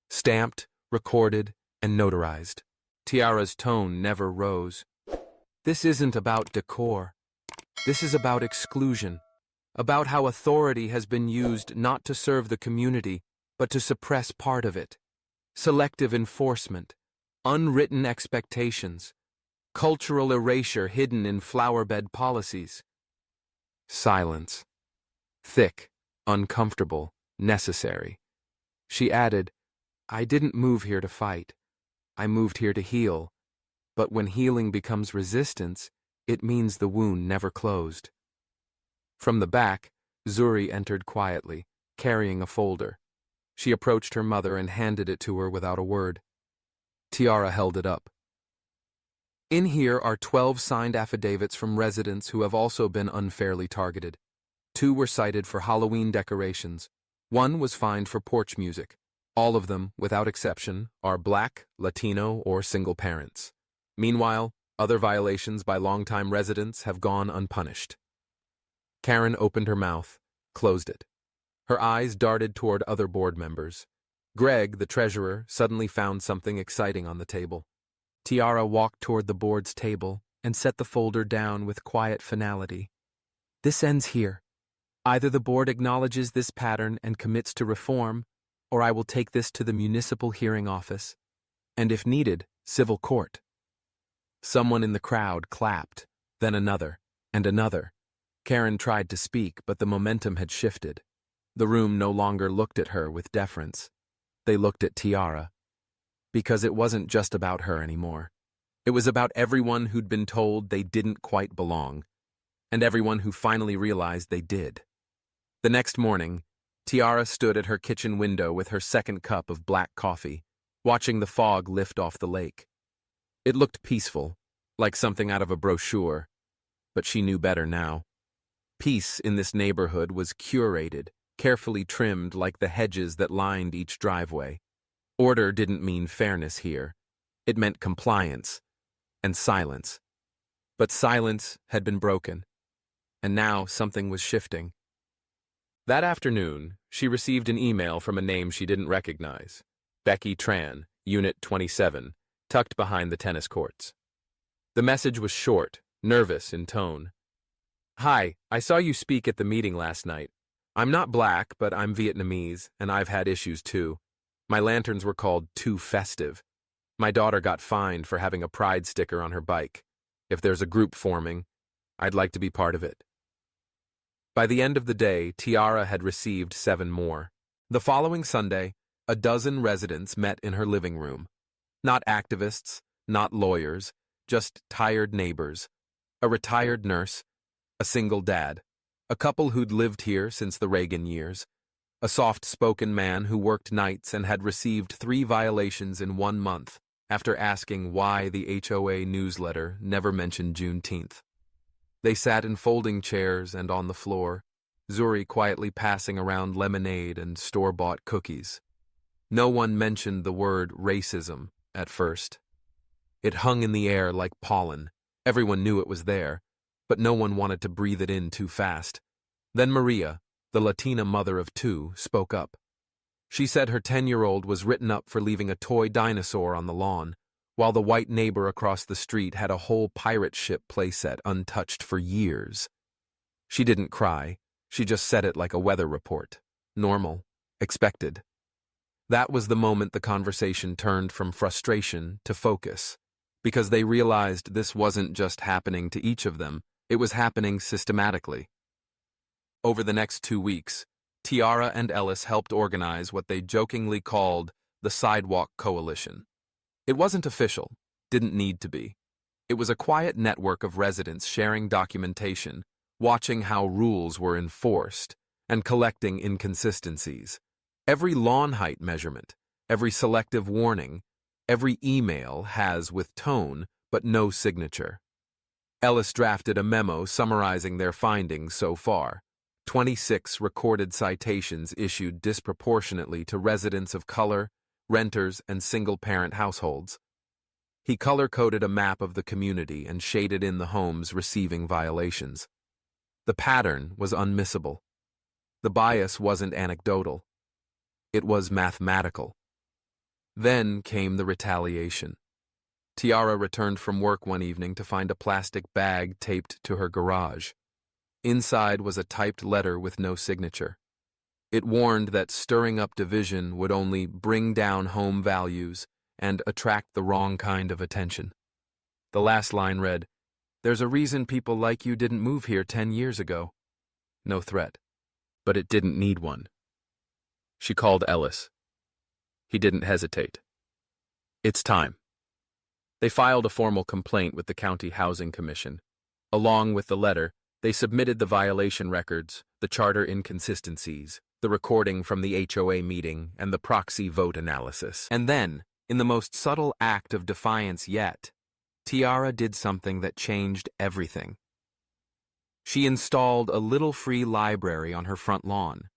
"Stamped, recorded, and notarized." Tiara's tone never rose. "This isn't about decor. This is about exclusion, about how authority has been used not to serve the community, but to suppress part of it. Selective enforcement, unwritten expectations, cultural erasure hidden in flowerbed policies." Silence. Thick, uncomfortable, necessary. She added, "I didn't move here to fight. I moved here to heal. But when healing becomes resistance, it means the wound never closed." From the back, Zuri entered quietly, carrying a folder. She approached her mother and handed it to her without a word. Tiara held it up. "In here are 12 signed affidavits from residents who have also been unfairly targeted. 2 were cited for Halloween decorations. 1 was fined for porch music. All of them, without exception, are Black, Latino, or single parents. Meanwhile, other violations by longtime residents have gone unpunished." Karen opened her mouth, closed it. Her eyes darted toward other board members. Greg, the treasurer, suddenly found something exciting on the table. Tiara walked toward the board's table and set the folder down with quiet finality. "This ends here. Either the board acknowledges this pattern and commits to reform, or I will take this to the municipal hearing office, and if needed, civil court." Someone in the crowd clapped, then another, and another. Karen tried to speak, but the momentum had shifted. The room no longer looked at her with deference. They looked at Tiara. Because it wasn't just about her anymore. It was about everyone who'd been told they didn't quite belong, and everyone who finally realized they did. The next morning, Tiara stood at her kitchen window with her second cup of black coffee, watching the fog lift off the lake. It looked peaceful, like something out of a brochure, but she knew better now. Peace in this neighborhood was curated, carefully trimmed like the hedges that lined each driveway. Order didn't mean fairness here. It meant compliance and silence. But silence had been broken, and now something was shifting. That afternoon, she received an email from a name she didn't recognize. Becky Tran, Unit 27, tucked behind the tennis courts. The message was short, nervous in tone. "Hi, I saw you speak at the meeting last night. I'm not black, but I'm Vietnamese, and I've had issues too. My lanterns were called too festive. My daughter got fined for having a pride sticker on her bike. If there's a group forming, I'd like to be part of it." By the end of the day, Tiara had received 7 more. The following Sunday, a dozen residents met in her living room. Not activists, not lawyers, just tired neighbors. A retired nurse, a single dad, a couple who'd lived here since the Reagan years, a soft-spoken man who worked nights and had received 3 violations in 1 month after asking why the HOA newsletter never mentioned Juneteenth. They sat in folding chairs and on the floor, Zuri quietly passing around lemonade and store-bought cookies. No one mentioned the word racism at first. It hung in the air like pollen. Everyone knew it was there, but no one wanted to breathe it in too fast. Then Maria, the Latina mother of 2, spoke up. She said her 10-year-old was written up for leaving a toy dinosaur on the lawn, while the white neighbor across the street had a whole pirate ship playset untouched for years. She didn't cry. She just said it like a weather report. Normal. Expected. That was the moment the conversation turned from frustration to focus, because they realized this wasn't just happening to each of them, it was happening systematically. Over the next 2 weeks, Tiara and Ellis helped organize what they jokingly called the Sidewalk Coalition. It wasn't official, didn't need to be. It was a quiet network of residents sharing documentation, watching how rules were enforced, and collecting inconsistencies. Every lawn height measurement, every selective warning, every email has with tone but no signature. Ellis drafted a memo summarizing their findings so far. 26 recorded citations issued disproportionately to residents of color, renters, and single-parent households. He color-coded a map of the community and shaded in the homes receiving violations. The pattern was unmissable. The bias wasn't anecdotal. It was mathematical. Then came the retaliation. Tiara returned from work one evening to find a plastic bag taped to her garage. Inside was a typed letter with no signature. It warned that stirring up division would only bring down home values and attract the wrong kind of attention. The last line read, "There's a reason people like you didn't move here 10 years ago." No threat, but it didn't need one. She called Ellis. He didn't hesitate. "It's time." They filed a formal complaint with the County Housing Commission. Along with the letter, they submitted the violation records, the charter inconsistencies, the recording from the HOA meeting, and the proxy vote analysis. And then, in the most subtle act of defiance yet, Tiara did something that changed everything. She installed a little free library on her front lawn.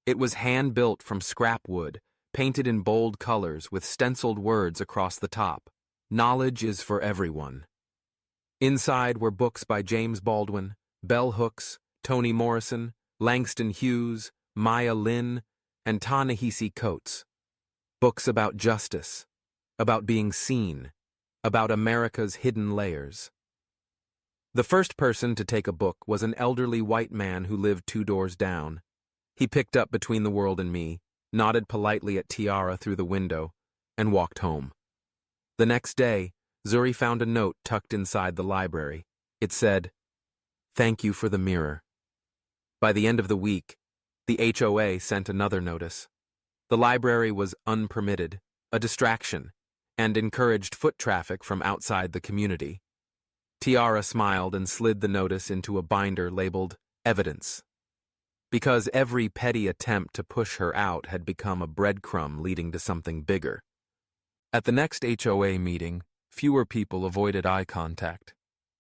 It was hand-built from scrap wood, painted in bold colors with stenciled words across the top. Knowledge is for everyone. Inside were books by James Baldwin, Bell Hooks, Toni Morrison, Langston Hughes, Maya Lin, and Ta-Nehisi Coates. Books about justice, about being seen, about America's hidden layers. The first person to take a book was an elderly white man who lived 2 doors down. He picked up Between the World and Me, nodded politely at Tiara through the window, and walked home. The next day, Zuri found a note tucked inside the library. It said, "Thank you for the mirror." By the end of the week, the HOA sent another notice. The library was unpermitted, a distraction, and encouraged foot traffic from outside the community. Tiara smiled and slid the notice into a binder labeled Evidence, because every petty attempt to push her out had become a breadcrumb leading to something bigger. At the next HOA meeting, fewer people avoided eye contact.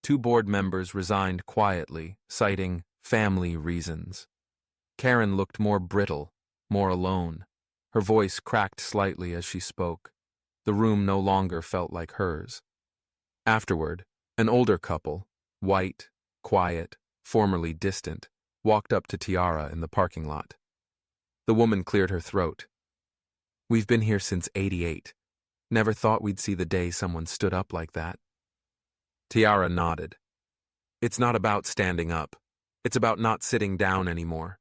2 board members resigned quietly, citing family reasons. Karen looked more brittle, more alone. Her voice cracked slightly as she spoke. The room no longer felt like hers. Afterward, an older couple, white, quiet, formerly distant, walked up to Tiara in the parking lot. The woman cleared her throat. "We've been here since '88. Never thought we'd see the day someone stood up like that." Tiara nodded. "It's not about standing up. It's about not sitting down anymore."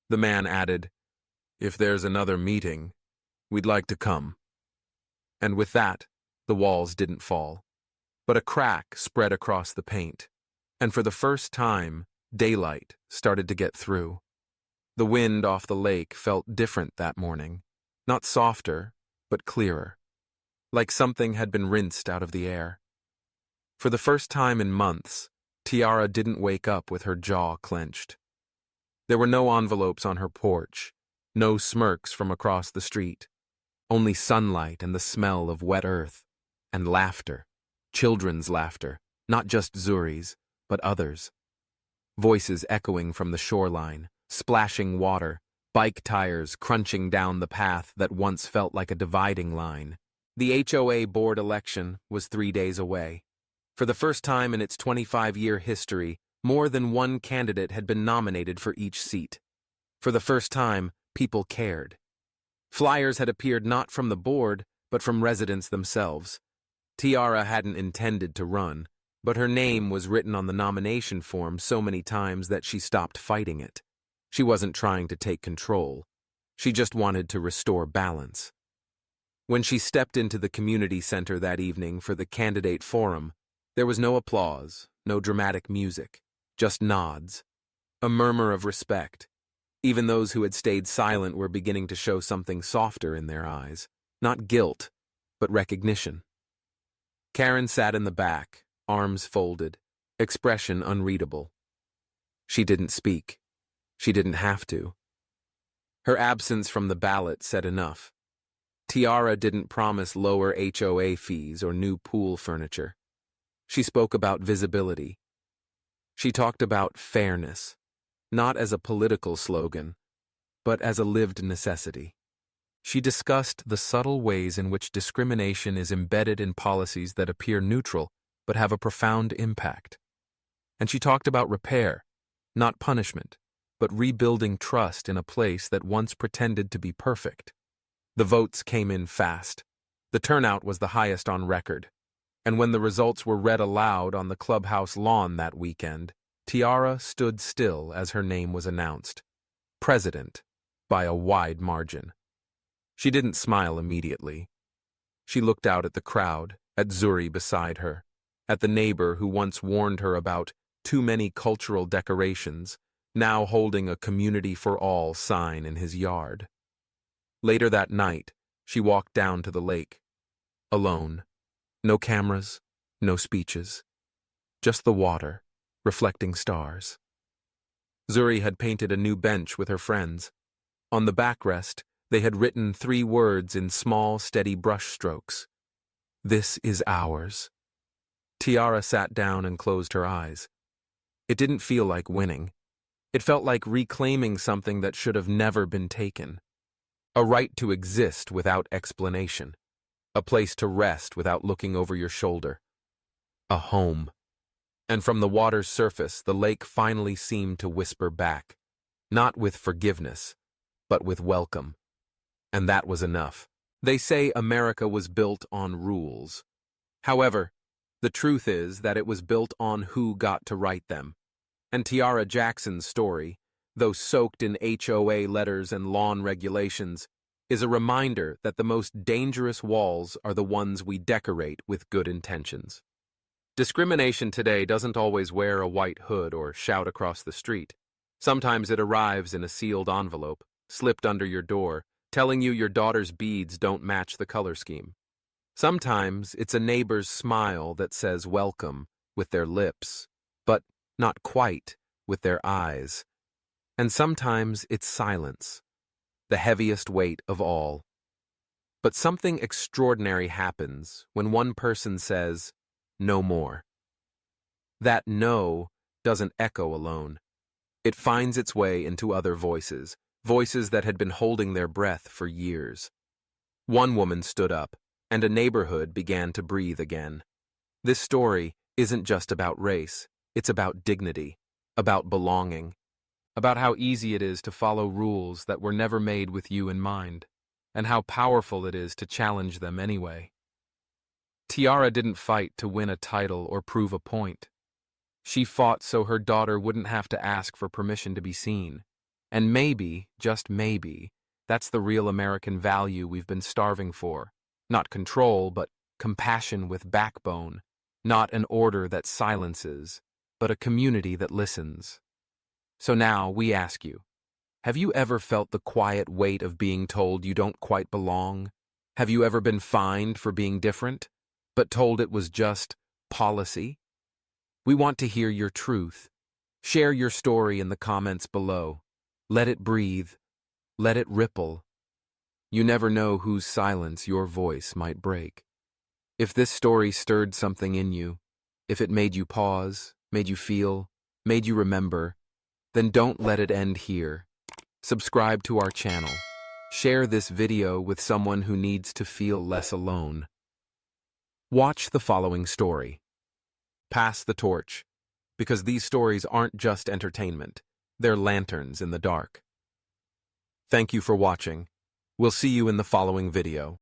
The man added, "If there's another meeting, we'd like to come." And with that, the walls didn't fall. But a crack spread across the paint, and for the first time, daylight started to get through. The wind off the lake felt different that morning, not softer, but clearer, like something had been rinsed out of the air. For the first time in months, Tiara didn't wake up with her jaw clenched. There were no envelopes on her porch, no smirks from across the street, only sunlight and the smell of wet earth, and laughter, children's laughter, not just Zuri's, but others. Voices echoing from the shoreline, splashing water, bike tires crunching down the path that once felt like a dividing line. The HOA board election was 3 days away. For the first time in its 25-year history, more than one candidate had been nominated for each seat. For the first time, people cared. Flyers had appeared not from the board, but from residents themselves. Tiara hadn't intended to run, but her name was written on the nomination form so many times that she stopped fighting it. She wasn't trying to take control. She just wanted to restore balance. When she stepped into the community center that evening for the candidate forum, there was no applause, no dramatic music, just nods, a murmur of respect. Even those who had stayed silent were beginning to show something softer in their eyes, not guilt, but recognition. Karen sat in the back, arms folded, expression unreadable. She didn't speak. She didn't have to. Her absence from the ballot said enough. Tiara didn't promise lower HOA fees or new pool furniture. She spoke about visibility. She talked about fairness, not as a political slogan, but as a lived necessity. She discussed the subtle ways in which discrimination is embedded in policies that appear neutral but have a profound impact. And she talked about repair, not punishment, but rebuilding trust in a place that once pretended to be perfect. The votes came in fast. The turnout was the highest on record. And when the results were read aloud on the clubhouse lawn that weekend, Tiara stood still as her name was announced. President, by a wide margin. She didn't smile immediately. She looked out at the crowd, at Zuri beside her, at the neighbor who once warned her about too many cultural decorations, now holding a community for all sign in his yard. Later that night, she walked down to the lake. Alone. No cameras, no speeches. Just the water, reflecting stars. Zuri had painted a new bench with her friends. On the backrest, they had written 3 words in small, steady brushstrokes. This is ours. Tiara sat down and closed her eyes. It didn't feel like winning. It felt like reclaiming something that should have never been taken. A right to exist without explanation. A place to rest without looking over your shoulder. A home. And from the water's surface, the lake finally seemed to whisper back, not with forgiveness, but with welcome. And that was enough. They say America was built on rules. However, the truth is that it was built on who got to write them. And Tiara Jackson's story, though soaked in HOA letters and lawn regulations, is a reminder that the most dangerous walls are the ones we decorate with good intentions. Discrimination today doesn't always wear a white hood or shout across the street. Sometimes it arrives in a sealed envelope, slipped under your door, telling you your daughter's beads don't match the color scheme. Sometimes it's a neighbor's smile that says welcome with their lips, but not quite with their eyes. And sometimes it's silence, the heaviest weight of all. But something extraordinary happens when one person says, no more. That no doesn't echo alone. It finds its way into other voices, voices that had been holding their breath for years. One woman stood up, and a neighborhood began to breathe again. This story isn't just about race, it's about dignity, about belonging, about how easy it is to follow rules that were never made with you in mind, and how powerful it is to challenge them anyway. Tiara didn't fight to win a title or prove a point. She fought so her daughter wouldn't have to ask for permission to be seen. And maybe, just maybe, that's the real American value we've been starving for. Not control, but compassion with backbone. Not an order that silences, but a community that listens. So now we ask you, have you ever felt the quiet weight of being told you don't quite belong? Have you ever been fined for being different, but told it was just policy? We want to hear your truth. Share your story in the comments below. Let it breathe. Let it ripple. You never know whose silence your voice might break. If this story stirred something in you, if it made you pause, made you feel, made you remember, then don't let it end here. Subscribe to our channel. Share this video with someone who needs to feel less alone. Watch the following story. Pass the torch, because these stories aren't just entertainment, they're lanterns in the dark. Thank you for watching. We'll see you in the following video.